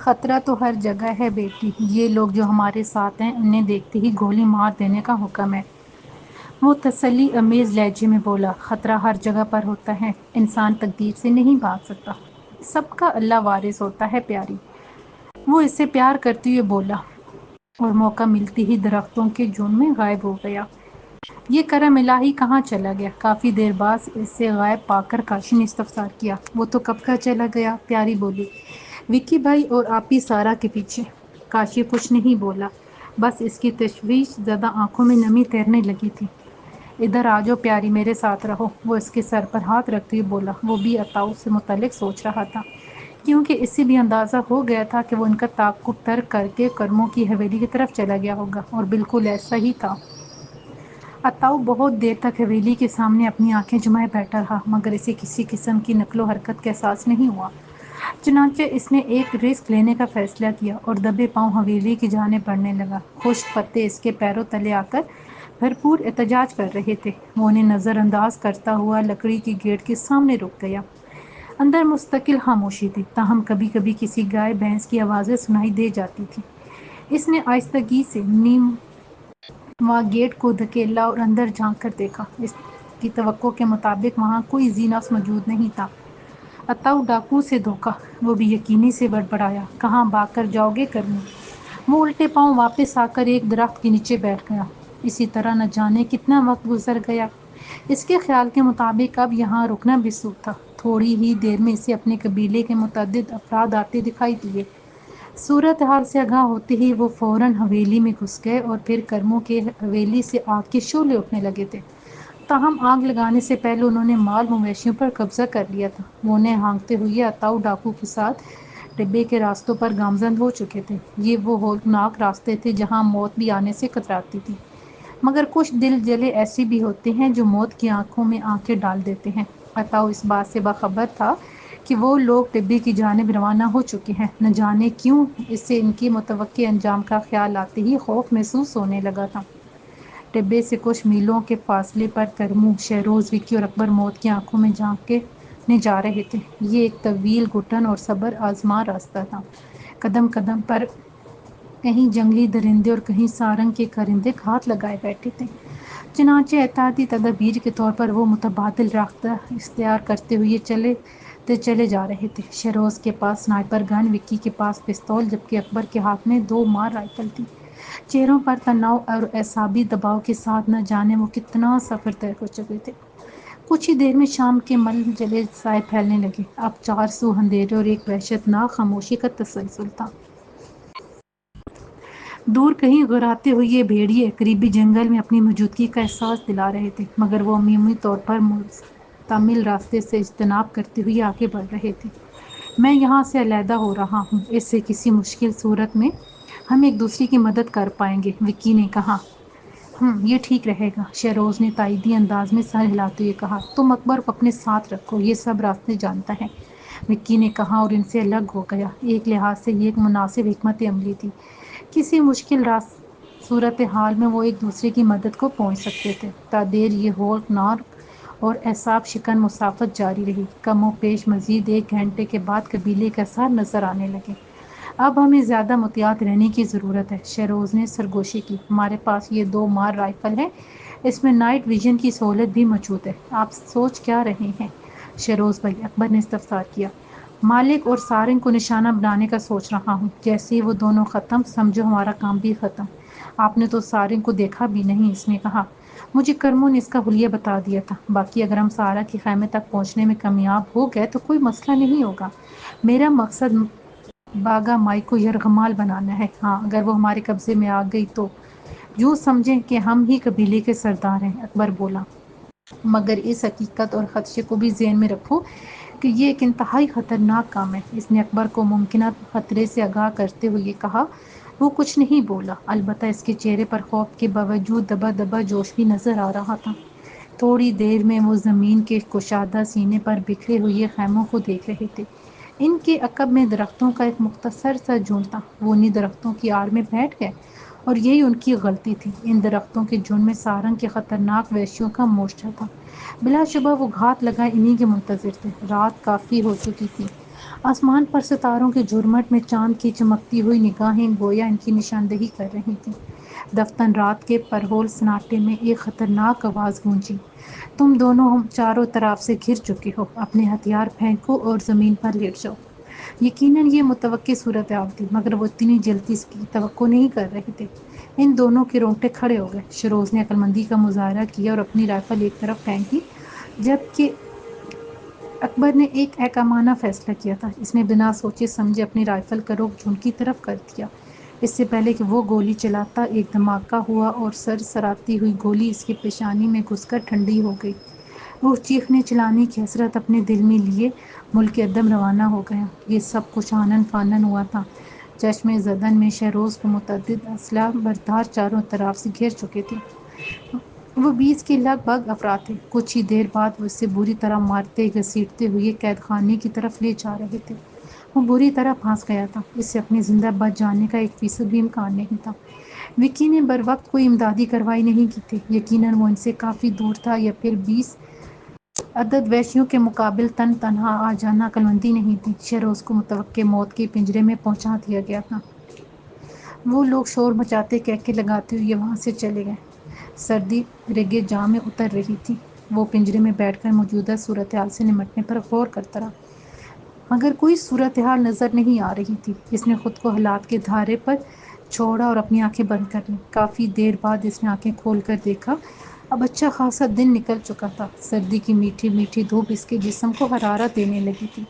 خطرہ تو ہر جگہ ہے بیٹی، یہ لوگ جو ہمارے ساتھ ہیں انہیں دیکھتے ہی گولی مار دینے کا حکم ہے۔ وہ تسلی امیز لہجے میں بولا، خطرہ ہر جگہ پر ہوتا ہے، انسان تقدیر سے نہیں بھاگ سکتا، سب کا اللہ وارث ہوتا ہے پیاری۔ وہ اس سے پیار کرتے ہوئے بولا اور موقع ملتے ہی درختوں کے جھنڈ میں غائب ہو گیا۔ یہ کرم الہی کہاں چلا گیا؟ کافی دیر بعد اس سے غائب پا کر کاشی نے استفسار کیا، وہ تو کب کا چلا گیا؟ پیاری بولی، وکی بھائی اور آپی سارا کے پیچھے۔ کاشی کچھ نہیں بولا، بس اس کی تشویش زدہ آنکھوں میں نمی تیرنے لگی تھی۔ ادھر آ جاؤ پیاری، میرے ساتھ رہو، وہ اس کے سر پر ہاتھ رکھتے ہوئے بولا۔ وہ بھی عطاؤ سے متعلق سوچ رہا تھا، کیونکہ اس سے بھی اندازہ ہو گیا تھا کہ وہ ان کا تعاقب ترک کر کے کرموں کی حویلی کی طرف چلا گیا ہوگا، اور بالکل ایسا ہی تھا۔ عطاؤ بہت دیر تک حویلی کے سامنے اپنی آنکھیں جمائے بیٹھا رہا، مگر اسے کسی قسم کی نقل و حرکت کا احساس نہیں ہوا۔ چنانچہ اس نے ایک رسک لینے کا فیصلہ کیا اور دبے پاؤں حویلی کی جانب بڑھنے لگا۔ خشک پتے اس کے پیروں تلے آ کر بھرپور احتجاج کر رہے تھے۔ وہ انہیں نظر انداز کرتا ہوا لکڑی کی گیٹ کے سامنے رک گیا۔ اندر مستقل خاموشی تھی، تاہم کبھی کبھی کسی گائے بھینس کی آوازیں سنائی دے جاتی تھیں۔ اس نے آہستگی سے نیم وہاں گیٹ کو دھکیلا اور اندر جھانک کر دیکھا۔ اس کی توقع کے مطابق وہاں کوئی ذی نفس موجود نہیں تھا۔ عطاؤ ڈاکو سے دھوکا، وہ بھی یقینی سے بڑبڑایا، کہاں بھاگ کر جاؤ گے کرمو؟ وہ الٹے پاؤں واپس آ کر ایک درخت کے نیچے بیٹھ گیا۔ اسی طرح نہ جانے کتنا وقت گزر گیا۔ اس کے خیال کے مطابق اب یہاں رکنا بھی سود تھا۔ تھوڑی ہی دیر میں اسے اپنے قبیلے کے متعدد افراد آتے دکھائی دیے۔ صورتحال سے آگاہ ہوتے ہی وہ فوراً حویلی میں گھس گئے، اور پھر کرموں کے حویلی سے آگ کے شعلے اٹھنے لگے تھے۔ تاہم آگ لگانے سے پہلے انہوں نے مال مویشیوں پر قبضہ کر لیا تھا۔ وہ انہیں ہانکتے ہوئے عطاؤ ڈاکو کے ساتھ ٹبے کے راستوں پر گامزن ہو چکے تھے۔ یہ وہ ہولناک راستے تھے جہاں موت بھی آنے سے کتراتی تھی، مگر کچھ دل جلے ایسے بھی ہوتے ہیں جو موت کی آنکھوں میں آنکھیں ڈال دیتے ہیں۔ عطاؤ اس بات سے باخبر تھا کہ وہ لوگ ٹبے کی جانب روانہ ہو چکے ہیں۔ نہ جانے کیوں اس سے ان کے متوقع انجام کا خیال آتے ہی خوف محسوس ہونے لگا تھا۔ ٹبے سے کچھ میلوں کے فاصلے پر کرمو، شہروز، وکی اور اکبر موت کی آنکھوں میں جھانکنے جا رہے تھے۔ یہ ایک طویل، گھٹن اور صبر آزما راستہ تھا۔ قدم قدم پر کہیں جنگلی درندے اور کہیں سارنگ کے کرندے گھات لگائے بیٹھے تھے۔ چنانچہ احتیاطی تدابیر کے طور پر وہ متبادل راستہ اختیار کرتے ہوئے چلے جا رہے تھے۔ شہروز کے پاس سنائپر گن، وکی کے پاس پستول، جبکہ اکبر کے ہاتھ میں 2 مار رائفل تھی۔ چہروں پر تناؤ اور اعصابی دباؤ کے ساتھ نہ جانے وہ کتنا سفر طے کر چکے تھے۔ کچھ ہی دیر میں شام کے منجلے سائے پھیلنے لگے۔ اب چار سو اندھیرے اور ایک وحشت ناک خاموشی کا تسلسل تھا۔ دور کہیں غراتے ہوئے بھیڑیے قریبی جنگل میں اپنی موجودگی کا احساس دلا رہے تھے، مگر وہ عمومی طور پر مستعمل راستے سے اجتناب کرتے ہوئے آگے بڑھ رہے تھے۔ میں یہاں سے علیحدہ ہو رہا ہوں، اس سے کسی مشکل صورت میں ہم ایک دوسرے کی مدد کر پائیں گے، وکی نے کہا۔ یہ ٹھیک رہے گا، شہروز نے تائیدی انداز میں سر ہلاتے ہوئے کہا۔ تم اکبر کو اپنے ساتھ رکھو، یہ سب راستے جانتا ہے، وکی نے کہا اور ان سے الگ ہو گیا۔ ایک لحاظ سے یہ ایک مناسب حکمت عملی تھی۔ کسی مشکل صورتحال میں وہ ایک دوسرے کی مدد کو پہنچ سکتے تھے۔ تا دیر یہ ہولناک اور اعصاب شکن مسافت جاری رہی۔ کم و بیش مزید 1 گھنٹے کے بعد قبیلے کے آثار نظر آنے لگے۔ اب ہمیں زیادہ محتاط رہنے کی ضرورت ہے، شہروز نے سرگوشی کی۔ ہمارے پاس یہ 2 مار رائفل ہیں، اس میں نائٹ ویژن کی سہولت بھی موجود ہے۔ آپ سوچ کیا رہے ہیں شہروز بھائی؟ اکبر نے استفسار کیا۔ مالک اور سارنگ کو نشانہ بنانے کا سوچ رہا ہوں۔ جیسے ہی وہ دونوں ختم، سمجھو ہمارا کام بھی ختم۔ آپ نے تو سارنگ کو دیکھا بھی نہیں، اس نے کہا۔ مجھے کرموں نے اس کا حلیہ بتا دیا تھا۔ باقی اگر ہم سارا کے خیمے تک پہنچنے میں کامیاب ہو گئے تو کوئی مسئلہ نہیں ہوگا۔ میرا مقصد باگا مائی کو یرغمال بنانا ہے۔ ہاں، اگر وہ ہمارے قبضے میں آ گئی تو یوں سمجھیں کہ ہم ہی قبیلے کے سردار ہیں، اکبر بولا۔ مگر اس حقیقت اور خدشے کو بھی ذہن میں رکھو کہ یہ ایک انتہائی خطرناک کام ہے، اس نے اکبر کو ممکنہ خطرے سے آگاہ کرتے ہوئے کہا۔ وہ کچھ نہیں بولا، البتہ اس کے چہرے پر خوف کے باوجود دبا دبا جوش بھی نظر آ رہا تھا۔ تھوڑی دیر میں وہ زمین کے کشادہ سینے پر بکھرے ہوئے خیموں کو دیکھ رہے تھے۔ ان کے عقب میں درختوں کا ایک مختصر سا جھنڈ تھا۔ وہ انہی درختوں کی آڑ میں بیٹھ گئے، اور یہی ان کی غلطی تھی۔ ان درختوں کے جھنڈ میں سارنگ کے خطرناک وحشیوں کا مورچہ تھا۔ بلا شبہ وہ گھات لگائے انہی کے منتظر تھے۔ رات کافی ہو چکی تھی۔ آسمان پر ستاروں کے جھرمٹ میں چاند کی چمکتی ہوئی نگاہیں گویا ان کی نشاندہی کر رہی تھیں۔ دفتن رات کے پرہول سناٹے میں ایک خطرناک آواز گونجی، تم دونوں ہم چاروں طرف سے گھر چکے ہو، اپنے ہتھیار پھینکو اور زمین پر لیٹ جاؤ۔ یقیناً یہ متوقع صورتحال تھی، مگر وہ اتنی جلدی اس کی توقع نہیں کر رہے تھے۔ ان دونوں کے رونگٹے کھڑے ہو گئے۔ شیروز نے عقل مندی کا مظاہرہ کیا اور اپنی رائفل ایک طرف پھینکی، جبکہ اکبر نے ایک حکیمانہ فیصلہ کیا تھا۔ اس نے بنا سوچے سمجھے اپنی رائفل کا رخ جھنڈ کی طرف کر دیا۔ اس سے پہلے کہ وہ گولی چلاتا، ایک دھماکہ ہوا اور سرسراتی ہوئی گولی اس کی پیشانی میں گھس کر ٹھنڈی ہو گئی۔ وہ چیخنے چلانے کی حسرت اپنے دل میں لیے ملک عدم روانہ ہو گیا۔ یہ سب کچھ آنن فانن ہوا تھا۔ چشم زدن میں شہروز کو متعدد اسلحہ بردار چاروں طرف سے گھیر چکے تھے۔ وہ 20 کے لگ بھگ افراد تھے۔ کچھ ہی دیر بعد وہ اسے بری طرح مارتے گھسیٹتے ہوئے قید خانے کی طرف لے جا رہے تھے۔ وہ بری طرح پھنس گیا تھا۔ اس سے اپنے زندہ بچ جانے کا 1% بھی امکان نہیں تھا۔ وکی نے بروقت کوئی امدادی کارروائی نہیں کی تھی۔ یقیناً وہ ان سے کافی دور تھا، یا پھر 20 عدد وحشیوں کے مقابل تنہا آ جانا عقل مندی نہیں تھی۔ شیروز کو متوقع موت کے پنجرے میں پہنچا دیا گیا تھا۔ وہ لوگ شور مچاتے کہکے لگاتے ہوئے وہاں سے چلے گئے۔ سردی رگِ جاں میں اتر رہی تھی۔ وہ پنجرے میں بیٹھ کر موجودہ صورتحال سے نمٹنے پر غور کرتا رہا، مگر کوئی صورتحال نظر نہیں آ رہی تھی۔ اس نے خود کو حالات کے دھارے پر چھوڑا اور اپنی آنکھیں بند کر لیں۔ کافی دیر بعد اس نے آنکھیں کھول کر دیکھا۔ اب اچھا خاصا دن نکل چکا تھا۔ سردی کی میٹھی میٹھی دھوپ اس کے جسم کو حرارت دینے لگی تھی۔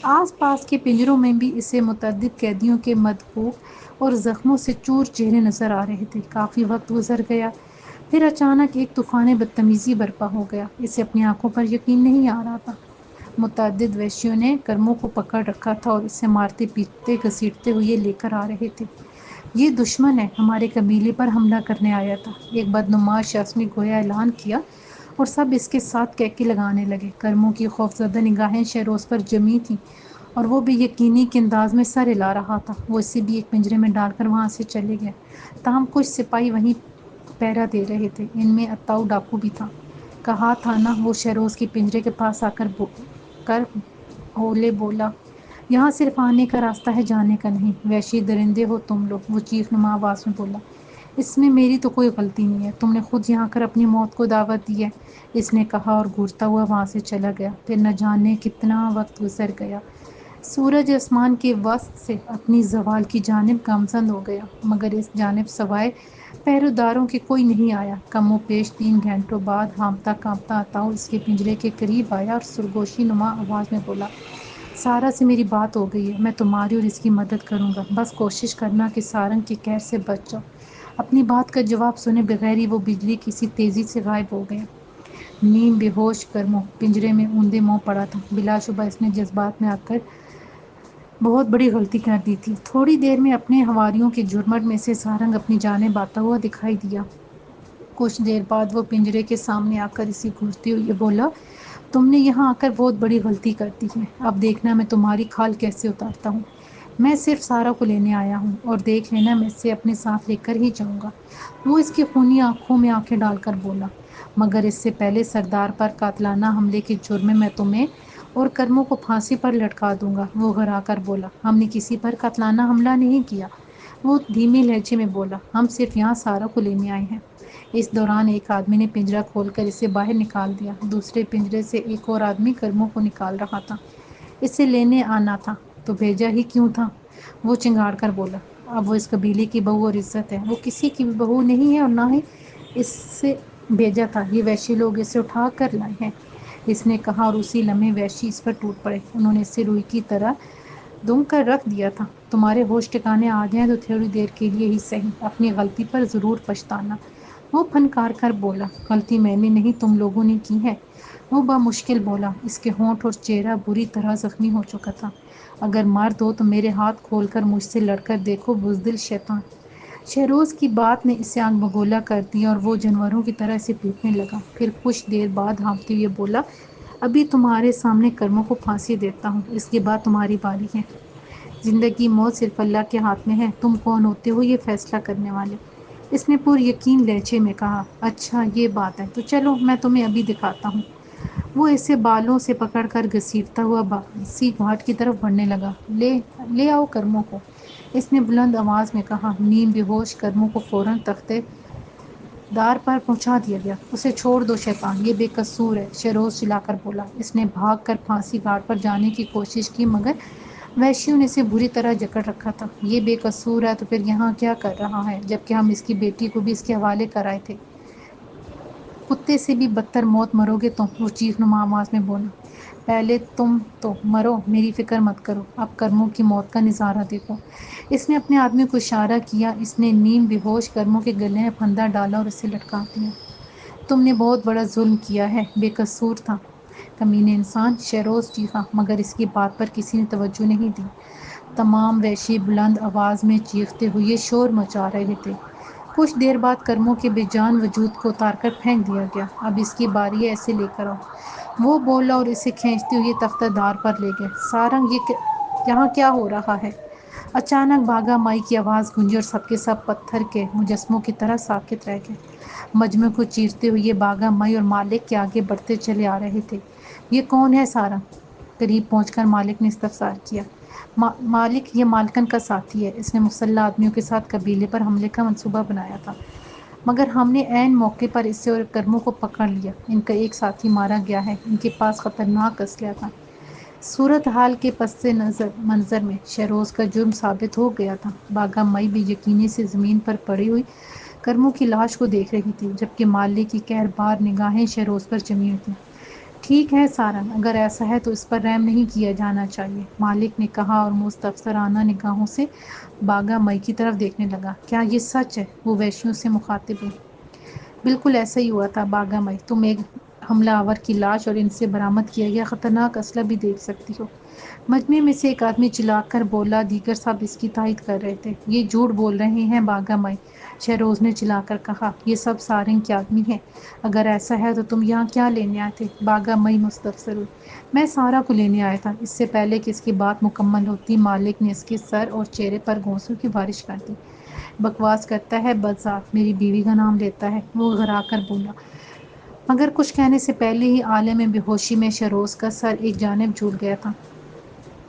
آس پاس کے پنجروں میں بھی اسے متعدد قیدیوں کے مدغوق اور زخموں سے چور چہرے نظر آ رہے تھے۔ کافی وقت گزر گیا، پھر اچانک ایک طوفان بدتمیزی برپا ہو گیا۔ اسے اپنی آنکھوں پر یقین نہیں آ رہا تھا۔ متعدد وحشیوں نے کرموں کو پکڑ رکھا تھا اور اسے مارتے پیٹتے گھسیٹتے ہوئے لے کر آ رہے تھے۔ یہ دشمن ہے، ہمارے قبیلے پر حملہ کرنے آیا تھا، ایک بدنما شخص نے گویا اعلان کیا، اور سب اس کے ساتھ کہکے لگانے لگے۔ کرموں کی خوفزدہ نگاہیں شیروز پر جمی تھیں، اور وہ بے یقینی کے انداز میں سر ہلا رہا تھا۔ وہ اسے بھی ایک پنجرے میں ڈال کر وہاں سے چلے گئے، تاہم کچھ سپاہی وہیں پہرا دے رہے تھے۔ ان میں اتاؤ ڈاکو بھی تھا۔ کہا تھا نا، وہ شیروز کے پنجرے کے پاس آ کر ہولے بولا، یہاں صرف آنے کا راستہ ہے، جانے کا نہیں۔ وحشی درندے ہو تم لوگ، وہ چیخ نما آواز میں بولا، اس میں میری تو کوئی غلطی نہیں ہے، تم نے خود یہاں کر اپنی موت کو دعوت دی ہے۔ اس نے کہا اور گھورتا ہوا وہاں سے چلا گیا۔ پھر نہ جانے کتنا وقت گزر گیا۔ سورج آسمان کے وسط سے اپنی زوال کی جانب گامزن ہو گیا، مگر اس جانب سوائے پہرےداروں کے کوئی نہیں آیا۔ کم و بیش 3 گھنٹوں بعد ہانپتا کانپتا اتاؤ اس کے پنجرے کے قریب آیا اور سرگوشی نما آواز میں بولا، سارا سے میری بات ہو گئی ہے، میں تمہاری اور اس کی مدد کروں گا، بس کوشش کرنا کہ سارنگ کے قہر سے بچ جاؤ۔ اپنی بات کا جواب سنے بغیر ہی وہ بجلی کی سی تیزی سے غائب ہو گیا۔ نیم بے ہوش کرمو پنجرے میں اوندے منہ پڑا تھا۔ بلا شبہ اس نے جذبات میں آ کر بہت بڑی غلطی کر دی تھی۔ تھوڑی دیر میں اپنے حواریوں کے جھرمٹ میں سے سارنگ اپنی جانب آتا ہوا دکھائی دیا۔ کچھ دیر بعد وہ پنجرے کے سامنے آ کر اسے گھورتے ہوئے بولا، تم نے یہاں آ کر بہت بڑی غلطی کر دی ہے، اب دیکھنا میں تمہاری کھال کیسے اتارتا ہوں۔ میں صرف سارا کو لینے آیا ہوں، اور دیکھ لینا میں اسے اپنے ساتھ لے کر ہی جاؤں گا۔ وہ اس کی خونی آنکھوں میں آنکھیں ڈال کر بولا، مگر اس سے پہلے سردار پر قاتلانہ حملے کے جرم میں تمہیں اور کرموں کو پھانسی پر لٹکا دوں گا۔ وہ گھرا کر بولا، ہم نے کسی پر قاتلانہ حملہ نہیں کیا۔ وہ دھیمی لہجے میں بولا، ہم صرف یہاں سارا کو لینے آئے ہیں۔ اس دوران ایک آدمی نے پنجرہ کھول کر اسے باہر نکال دیا۔ دوسرے پنجرے سے ایک اور آدمی کرموں کو نکال رہا تھا۔ اسے لینے آنا تھا تو بھیجا ہی کیوں تھا؟ وہ چنگاڑ کر بولا، اب وہ اس قبیلے کی بہو اور عزت ہے، وہ کسی کی بھی بہو نہیں ہے اور نہ ہی اس سے بھیجا تھا، یہ وحشی لوگ اسے اٹھا کر لائے ہیں۔ اس نے کہا اور اسی لمحے وحشی اس پر ٹوٹ پڑے۔ انہوں نے اسے روئی کی طرح دوں کر رکھ دیا تھا۔ تمہارے ہوش ٹھکانے آ جائیں تو تھوڑی دیر کے لیے ہی صحیح اپنی غلطی پر ضرور پچھتانا۔ وہ پھنکار کر بولا، غلطی میں نے نہیں تم لوگوں نے کی ہے۔ وہ بمشکل بولا، اس کے ہونٹ اور چہرہ بری طرح زخمی ہو چکا تھا۔ اگر مرد ہو تو میرے ہاتھ کھول کر مجھ سے لڑ کر دیکھو، بزدل شیطان۔ شہروز کی بات نے اسے آنکھ بگولا کر دیا اور وہ جانوروں کی طرح اسے پیٹنے لگا۔ پھر کچھ دیر بعد ہانپتے ہوئے بولا، ابھی تمہارے سامنے کرموں کو پھانسی دیتا ہوں، اس کے بعد تمہاری باری ہے۔ زندگی موت صرف اللہ کے ہاتھ میں ہے، تم کون ہوتے ہو یہ فیصلہ کرنے والے؟ اس نے پر یقین لہجے میں کہا، اچھا یہ بات ہے، تو چلو میں تمہیں ابھی دکھاتا ہوں۔ وہ اسے بالوں سے پکڑ کر گھسیٹتا ہوا باسی گھاٹ کی طرف بڑھنے لگا۔ لے آؤ کرموں کو، اس نے بلند آواز میں کہا۔ نیم بے ہوش کرموں کو فوراً تختے دار پر پہنچا دیا گیا۔ اسے چھوڑ دو شیطان، یہ بے قصور ہے، شیروز چلا کر بولا۔ اس نے بھاگ کر پھانسی گھاٹ پر جانے کی کوشش کی مگر وحشیوں نے اسے بری طرح جکڑ رکھا تھا۔ یہ بے قصور ہے تو پھر یہاں کیا کر رہا ہے، جبکہ ہم اس کی بیٹی کو بھی اس کے حوالے کر آئے تھے؟ کتے سے بھی بدتر موت مرو گے تم، وہ چیخ نما آواز میں بولا۔ پہلے تم تو مرو، میری فکر مت کرو، اب کرموں کی موت کا نظارہ دیکھو۔ اس نے اپنے آدمی کو اشارہ کیا۔ اس نے نیم بے ہوش کرموں کے گلے میں پھندا ڈالا اور اسے لٹکا دیا۔ تم نے بہت بڑا ظلم کیا ہے، بے قصور تھا، کمینے انسان، شیروز چیخا، مگر اس کی بات پر کسی نے توجہ نہیں دی۔ تمام وحشی بلند آواز میں چیختے ہوئے شور مچا رہے تھے۔ کچھ دیر بعد کرموں کے بے جان وجود کو اتار کر پھینک دیا گیا۔ اب اس کی باری ہے، اسے لے کر آؤ، وہ بولا اور اسے کھینچتے ہوئے تختہ دار پر لے گئے۔ سارنگ، یہاں کیا ہو رہا ہے؟ اچانک باگا مائی کی آواز گونجی اور سب کے سب پتھر کے مجسموں کی طرح ساکت رہ گئے۔ مجمع کو چیرتے ہوئے باگا مائی اور مالک کے آگے بڑھتے چلے آ رہے تھے۔ یہ کون ہے سارنگ؟ قریب پہنچ کر مالک نے استفسار کیا۔ مالک، یہ مالکن کا ساتھی ہے، اس نے مسلح آدمیوں کے ساتھ قبیلے پر حملے کا منصوبہ بنایا تھا، مگر ہم نے عین موقع پر اسے اور کرموں کو پکڑ لیا۔ ان کا ایک ساتھی مارا گیا ہے، ان کے پاس خطرناک اسلحہ تھا۔ صورتحال کے پس منظر میں شیروز کا جرم ثابت ہو گیا تھا۔ باگا مائی بے یقینی سے زمین پر پڑی ہوئی کرموں کی لاش کو دیکھ رہی تھی، جبکہ مالک کی قہربار نگاہیں شیروز پر جمی ہوئی تھیں۔ ٹھیک ہے سارنگ، اگر ایسا ہے تو اس پر رحم نہیں کیا جانا چاہیے، مالک نے کہا اور مستفسرانہ نگاہوں سے باگا مائی کی طرف دیکھنے لگا۔ کیا یہ سچ ہے؟ وہ وحشیوں سے مخاطب ہوئی۔ بالکل ایسا ہی ہوا تھا باگا مائی، تم ایک حملہ آور کی لاش اور ان سے برآمد کیا گیا خطرناک اسلحہ بھی دیکھ سکتی ہو۔ مجمع میں سے ایک آدمی چلا کر بولا، دیگر سب اس کی تائید کر رہے تھے۔ یہ جھوٹ بول رہے ہیں باگا مائی، شیروز نے چلا کر کہا۔ یہ سب سارنگ کے آدمی ہیں، اگر ایسا ہے تو تم یہاں کیا لینے آئے تھے؟ باگا مائی مستفسر ہوئی۔ میں سارا کو لینے آیا تھا۔ اس سے پہلے کہ اس کی بات مکمل ہوتی، مالک نے اس کے سر اور چہرے پر گھونسوں کی بارش کر دی۔ بکواس کرتا ہے بدذات، میری بیوی کا نام لیتا ہے، وہ گھرا کر بولا، مگر کچھ کہنے سے پہلے ہی عالم بے ہوشی میں شیروز کا سر ایک جانب جھول گیا تھا۔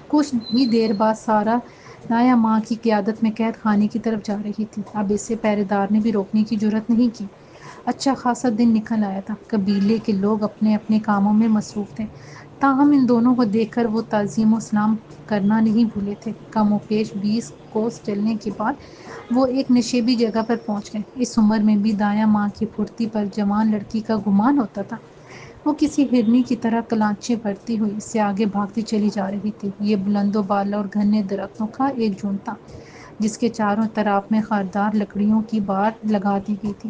کچھ ہی دیر بعد سارا دایاں ماں کی قیادت میں قید خانے کی طرف جا رہی تھی۔ اب اسے پہرے دار نے بھی روکنے کی جرات نہیں کی۔ اچھا خاصا دن نکل آیا تھا، قبیلے کے لوگ اپنے اپنے کاموں میں مصروف تھے، تاہم ان دونوں کو دیکھ کر وہ تعظیم و سلام کرنا نہیں بھولے تھے۔ کم و بیش 20 کوس چلنے کے بعد وہ ایک نشیبی جگہ پر پہنچ گئے۔ اس عمر میں بھی دایاں ماں کی پھرتی پر جوان لڑکی کا گمان ہوتا تھا۔ وہ کسی ہرنی کی طرح کلانچیں بھرتی ہوئی اس سے آگے بھاگتی چلی جا رہی تھی۔ یہ بلند و بالا اور گھنے درختوں کا ایک جھنڈ تھا، جس کے چاروں طرف میں خاردار لکڑیوں کی بار لگا دی گئی تھی۔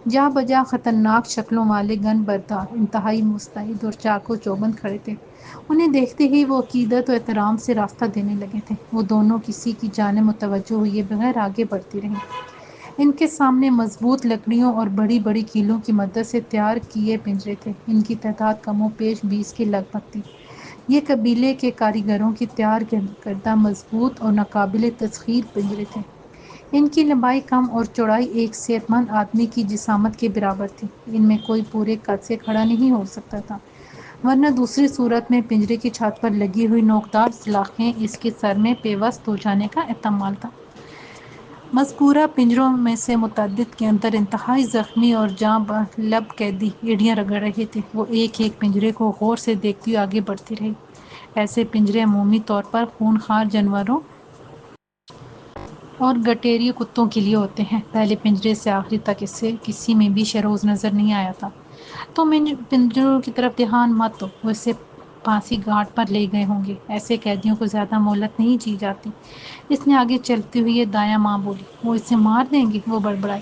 جا بجا خطرناک شکلوں والے گن بردار انتہائی مستعد اور چاق و چوبند کھڑے تھے۔ انہیں دیکھتے ہی وہ عقیدت و احترام سے راستہ دینے لگے تھے۔ وہ دونوں کسی کی جانب متوجہ ہوئے بغیر آگے بڑھتی رہیں۔ ان کے سامنے مضبوط لکڑیوں اور بڑی بڑی کیلوں کی مدد سے تیار کیے پنجرے تھے۔ ان کی تعداد کم و بیش 20 کے لگ بھگ تھی۔ یہ قبیلے کے کاریگروں کی تیار کردہ مضبوط اور ناقابل تسخیر پنجرے تھے۔ ان کی لمبائی کم اور چوڑائی ایک صحت مند آدمی کی جسامت کے برابر تھی۔ ان میں کوئی پورے قد سے کھڑا نہیں ہو سکتا تھا، ورنہ دوسری صورت میں پنجرے کی چھت پر لگی ہوئی نوکدار سلاخیں اس کے سر میں پیوست ہو جانے کا احتمال تھا۔ مذکورہ پنجروں میں سے متعدد کے اندر انتہائی زخمی اور جاں بحلب قیدی ایڑیاں رگڑ رہے تھے۔ وہ ایک ایک پنجرے کو غور سے دیکھتی ہوئی آگے بڑھتی رہی۔ ایسے پنجرے عمومی طور پر خونخوار جانوروں اور گٹیری کتوں کے لیے ہوتے ہیں۔ پہلے پنجرے سے آخری تک اسے کسی میں بھی شیروز نظر نہیں آیا تھا۔ تم ان پنجروں کی طرف دھیان مت دو، وہ اسے پھانسی گھاٹ پر لے گئے ہوں گے، ایسے قیدیوں کو زیادہ مہلت نہیں دی جاتی۔ اس نے آگے چلتے ہوئے دایاں ماں بولی۔ وہ اسے مار دیں گے، وہ بڑبڑائی۔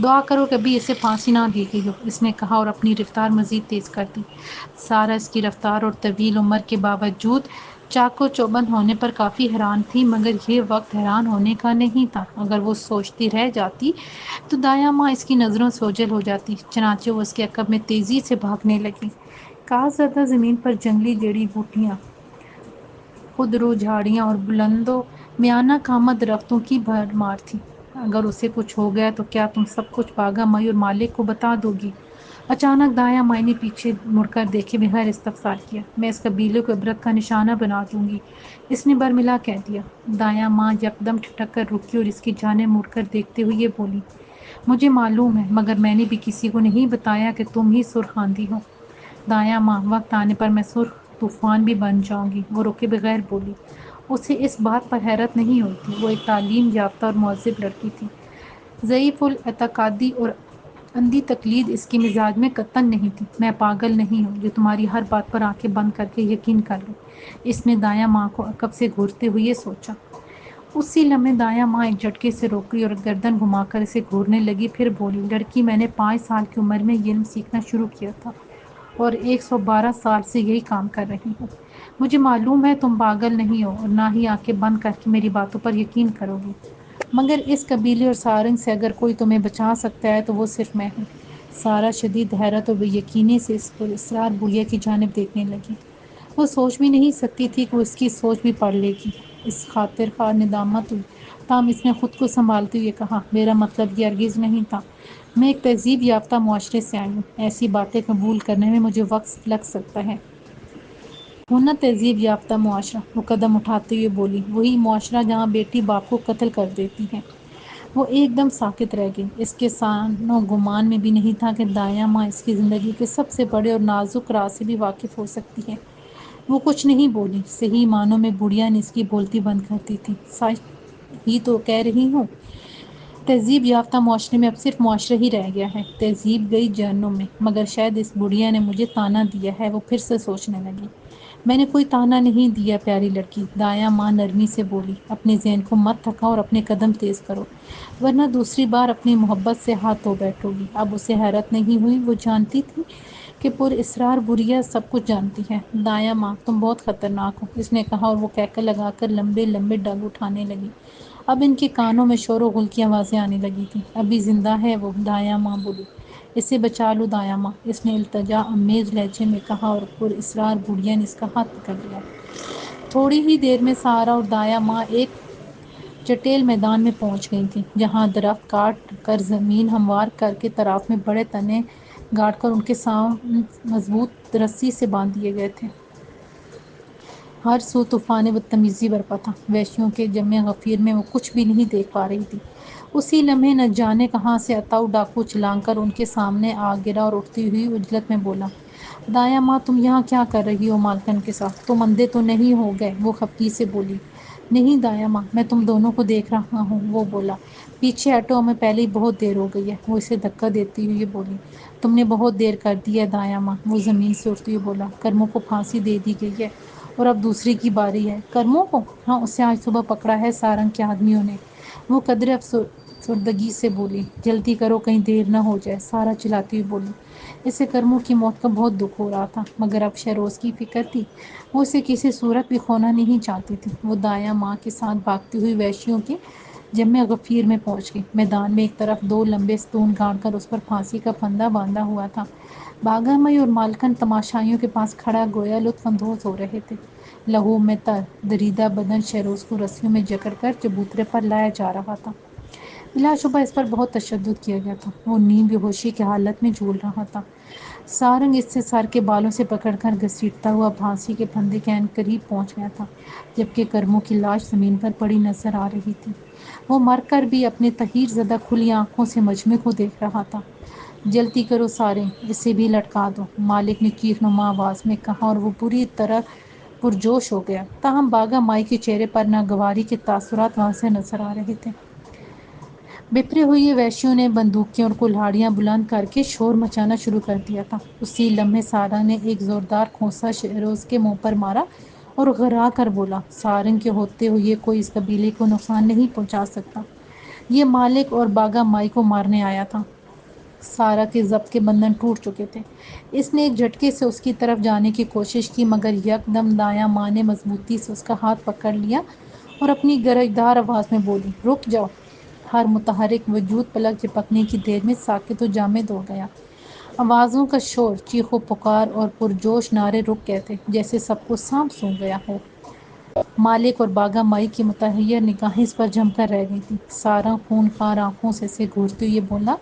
دعا کرو کہ ابھی اسے پھانسی نہ دی گئی ہو، اس نے کہا اور اپنی رفتار مزید تیز کر دی۔ سارا اس کی رفتار اور طویل عمر کے باوجود چاق و چوبند ہونے پر کافی حیران تھی، مگر یہ وقت حیران ہونے کا نہیں تھا۔ اگر وہ سوچتی رہ جاتی تو دایاں ماں اس کی نظروں سے اوجھل ہو جاتی، چنانچہ وہ اس کے عقب میں تیزی سے بھاگنے لگی۔ گھاس زدہ زمین پر جنگلی جڑی بوٹیاں، خودرو جھاڑیاں اور بلند و میانہ قامت درختوں کی بھرمار تھی۔ اگر اسے کچھ ہو گیا تو کیا تم سب کچھ باگا مائی اور مالک کو بتا دو گی؟ اچانک دایاں مائی نے پیچھے مڑ کر دیکھے بغیر استفسار کیا۔ میں اس قبیلے کو عبرت کا نشانہ بنا دوں گی، اس نے برملا کہہ دیا۔ دایاں ماں یکدم ٹھٹک کر رکی اور اس کی جانب مڑ کر دیکھتے ہوئے یہ بولی، مجھے معلوم ہے، مگر میں نے بھی کسی کو نہیں بتایا کہ تم ہی سرخ آندھی ہو۔ دایاں ماں، وقت آنے پر میں سرخ طوفان بھی بن جاؤں گی، وہ رکے بغیر بولی۔ اسے اس بات پر حیرت نہیں ہوتی، وہ ایک تعلیم یافتہ اور مہذب لڑکی تھی۔ ضعیف الاعتقادی اور اندھی تقلید اس کے مزاج میں قطعاً نہیں تھی۔ میں پاگل نہیں ہوں جو تمہاری ہر بات پر آنکھیں بند کر کے یقین کر لوں، اس نے دایاں ماں کو عقب سے گھورتے ہوئے سوچا۔ اسی لمحے دایاں ماں ایک جھٹکے سے روک گئی اور گردن گھما کر اسے گھورنے لگی، پھر بولی، لڑکی، میں نے 5 سال کی عمر میں یہ علم سیکھنا شروع کیا تھا اور 112 سال سے یہی کام کر رہی ہوں۔ مجھے معلوم ہے تم پاگل نہیں ہو اور نہ ہی آنکھیں بند کر کے میری باتوں پر یقین کرو گی، مگر اس قبیلے اور سارنگ سے اگر کوئی تمہیں بچا سکتا ہے تو وہ صرف میں ہوں۔ سارا شدید حیرت اور بے یقینی سے اس پر اسرار بڑھیا کی جانب دیکھنے لگی۔ وہ سوچ بھی نہیں سکتی تھی کہ وہ اس کی سوچ بھی پڑھ لے گی۔ اس خاطر خواہ ندامت ہوئی، تاہم اس نے خود کو سنبھالتے ہوئے کہا، میرا مطلب یہ ہرگز نہیں تھا۔ میں ایک تہذیب یافتہ معاشرے سے آئی ہوں، ایسی باتیں قبول کرنے میں مجھے وقت لگ سکتا ہے۔ وہ نہ تہذیب یافتہ معاشرہ، وہ قدم اٹھاتے ہوئے بولی، وہی معاشرہ جہاں بیٹی باپ کو قتل کر دیتی ہے۔ وہ ایک دم ساکت رہ گئی۔ اس کے سان و گمان میں بھی نہیں تھا کہ دایاں ماں اس کی زندگی کے سب سے بڑے اور نازک راز سے بھی واقف ہو سکتی ہے۔ وہ کچھ نہیں بولی۔ صحیح معنوں میں بڑھیا نے اس کی بولتی بند کر دی تھی۔ سچ ہی تو کہہ رہی ہوں، تہذیب یافتہ معاشرے میں اب صرف معاشرہ ہی رہ گیا ہے، تہذیب گئی جہنم میں۔ مگر شاید اس بڑھیا نے مجھے طعنہ دیا ہے، وہ پھر سے سوچنے لگی۔ میں نے کوئی طعنہ نہیں دیا پیاری لڑکی، دایاں ماں نرمی سے بولی، اپنے ذہن کو مت تھکاؤ اور اپنے قدم تیز کرو، ورنہ دوسری بار اپنی محبت سے ہاتھ دھو بیٹھو گی۔ اب اسے حیرت نہیں ہوئی، وہ جانتی تھی کہ پر اسرار بڑھیا سب کچھ جانتی ہے۔ دایاں ماں، تم بہت خطرناک ہو، اس نے کہا اور وہ کہکہ لگا کر لمبے لمبے ڈگ اٹھانے لگی۔ اب ان کے کانوں میں شور و غل کی آوازیں آنے لگی تھیں۔ ابھی زندہ ہے وہ، دایاں ماں بولی، اسے بچا لو دایاں ماں، اس نے التجا آمیز لہجے میں کہا اور پر اسرار بڑھیا نے اس کا ہاتھ پکڑ لیا۔ تھوڑی ہی دیر میں سارا اور دایاں ماں ایک چٹیل میدان میں پہنچ گئی تھیں، جہاں درخت کاٹ کر زمین ہموار کر کے طراف میں بڑے تنے گاڑ کر ان کے سام مضبوط رسی سے باندھ دیے گئے تھے۔ ہر سو طوفان بدتمیزی برپا تھا۔ وحشیوں کے جمع غفیر میں وہ کچھ بھی نہیں دیکھ پا رہی تھی۔ اسی لمحے نہ جانے کہاں سے اتاؤ ڈاکو چھلانگ کر ان کے سامنے آ گرا اور اٹھتی ہوئی عجلت میں بولا، دایاں ماں، تم یہاں کیا کر رہی ہو مالکن کے ساتھ؟ تم اندھے تو نہیں ہو گئے؟ وہ خفگی سے بولی۔ نہیں دایاں ماں، میں تم دونوں کو دیکھ رہا ہوں، وہ بولا۔ پیچھے ہٹو، ہمیں پہلے ہی بہت دیر ہو گئی ہے، وہ اسے دھکا دیتی ہوئی بولی۔ تم نے بہت دیر کر دی ہے دایاں ماں، وہ زمین سے اٹھتے ہوئے بولا۔ کرموں کو پھانسی دے دی گئی ہے اور اب دوسرے کی باری ہے۔ کرموں کو؟ ہاں، اسے آج صبح پکڑا ہے سارنگ کے آدمیوں نے، وہ قدرے افسردگی سے بولی۔ جلدی کرو کہیں دیر نہ ہو جائے، سارا چلاتی ہوئی بولی۔ اسے کرموں کی موت کا بہت دکھ ہو رہا تھا، مگر اب شہروز کی فکر تھی، وہ اسے کسی صورت بھی کھونا نہیں چاہتی تھی۔ وہ دایاں ماں کے ساتھ بھاگتی ہوئی وحشیوں کے جمع غفیر میں پہنچ گئی۔ میدان میں ایک طرف 2 لمبے ستون گاڑ کر اس پر پھانسی کا پھندا باندھا ہوا تھا۔ باگھا مئی اور مالکن تماشائیوں کے پاس کھڑا گویا لطف اندوز ہو رہے تھے۔ لہو میں تر دریدہ بدن شہروز کو رسیوں میں جکڑ کر چبوترے پر لایا جا رہا تھا۔ بلا شبہ اس پر بہت تشدد کیا گیا تھا، وہ نیم بے ہوشی کی حالت میں جھول رہا تھا۔ سارنگ اس سے سر کے بالوں سے پکڑ کر گھسیٹتا ہوا پھانسی کے پھندے کے عین قریب پہنچ گیا تھا، جبکہ کرموں کی لاش زمین پر پڑی نظر آ رہی تھی۔ وہ مر کر بھی اپنے تحیر زدہ کھلی آنکھوں سے مجمع کو دیکھ رہا تھا۔ جلدی کرو سارنگ، اسے بھی لٹکا دو، مالک نے چیخ نما آواز میں کہا اور وہ بری طرح پرجوش ہو گیا۔ تاہم باگھا مائی کے چہرے پر ناگواری کے تاثرات واضح نظر آ رہے تھے۔ بپھرے ہوئے وحشیوں نے بندوقیں اور کلہاڑیاں بلند کر کے شور مچانا شروع کر دیا تھا۔ اسی لمحے سارا نے ایک زوردار کھونسا شہروز کے منہ پر مارا اور غرا کر بولا، سارنگ کے ہوتے ہوئے کوئی اس قبیلے کو نقصان نہیں پہنچا سکتا، یہ مالک اور باگھا مائی کو مارنے آیا تھا۔ سارا کے ضبط کے بندھن ٹوٹ چکے تھے۔ اس نے ایک جھٹکے سے اس کی طرف جانے کی کوشش کی، مگر یک دم دایاں ماں نے مضبوطی سے اس کا ہاتھ پکڑ لیا اور اپنی گرجدار آواز میں بولی، رک جاؤ۔ ہر متحرک وجود پلک جھپکنے کی دیر میں ساکت و جامد ہو گیا۔ آوازوں کا شور، چیخ و پکار اور پرجوش نعرے رک گئے تھے، جیسے سب کو سانپ سونگھ گیا ہو۔ مالک اور باگھا مائی کی متحیر نگاہیں اس پر جم کر رہ گئی تھیں۔ سارنگ خونخوار آنکھوں سے اسے گھورتے ہوئے بولا،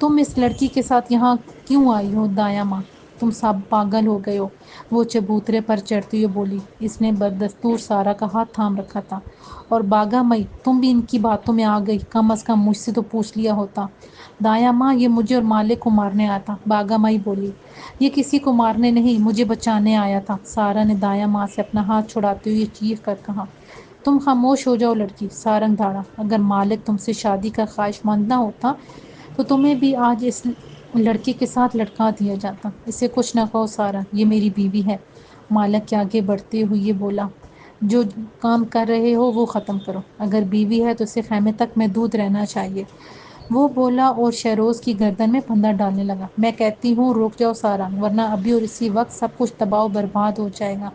تم اس لڑکی کے ساتھ یہاں کیوں آئی ہو دایا ماں؟ تم سب پاگل ہو گئے ہو، وہ چبوترے پر چڑھتی ہوئی بولی۔ اس نے بددستور سارا کا ہاتھ تھام رکھا تھا۔ اور باگا مئی، تم بھی ان کی باتوں میں آ گئی، کم از کم مجھ سے تو پوچھ لیا ہوتا۔ دایا ماں، یہ مجھے اور مالک کو مارنے آیا تھا، باگا مئی بولی۔ یہ کسی کو مارنے نہیں، مجھے بچانے آیا تھا، سارا نے دایا ماں سے اپنا ہاتھ چھڑاتے ہوئے چیخ کر کہا۔ تم خاموش ہو جاؤ لڑکی، سارنگ دھاڑا۔ اگر مالک تم سے شادی کا خواہش مند نہ ہوتا تو تمہیں بھی آج اس لڑکے کے ساتھ لٹکا دیا جاتا۔ اسے کچھ نہ کہو سارنگ، یہ میری بیوی ہے۔ مالک کے آگے بڑھتے ہوئے بولا۔ جو کام کر رہے ہو وہ ختم کرو، اگر بیوی ہے تو اسے خیمے تک محدود رہنا چاہیے، وہ بولا اور شہروز کی گردن میں پھندا ڈالنے لگا۔ میں کہتی ہوں رک جاؤ سارنگ، ورنہ ابھی اور اسی وقت سب کچھ تباہ و برباد ہو جائے گا۔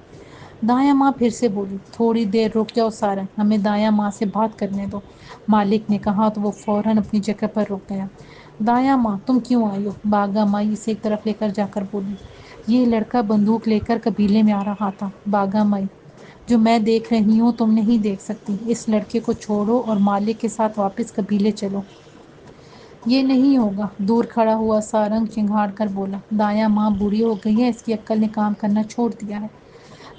دایا ماں پھر سے بولی۔ تھوڑی دیر رک جاؤ سارنگ، ہمیں دایا ماں سے بات کرنے دو، مالک نے کہا تو وہ فوراً اپنی جگہ پر رک گیا۔ دایا ماں، تم کیوں آئی ہو؟ باگا مائی اسے ایک طرف لے کر جا کر بولی۔ یہ لڑکا بندوق لے کر قبیلے میں آ رہا تھا باگا مائی، جو میں دیکھ رہی ہوں تم نہیں دیکھ سکتی۔ اس لڑکے کو چھوڑو اور مالک کے ساتھ واپس قبیلے چلو۔ یہ نہیں ہوگا، دور کھڑا ہوا سارنگ چنگھاڑ کر بولا۔ دایا ماں بوڑھی ہو گئی ہے، اس کی عقل نے کام کرنا چھوڑ دیا ہے۔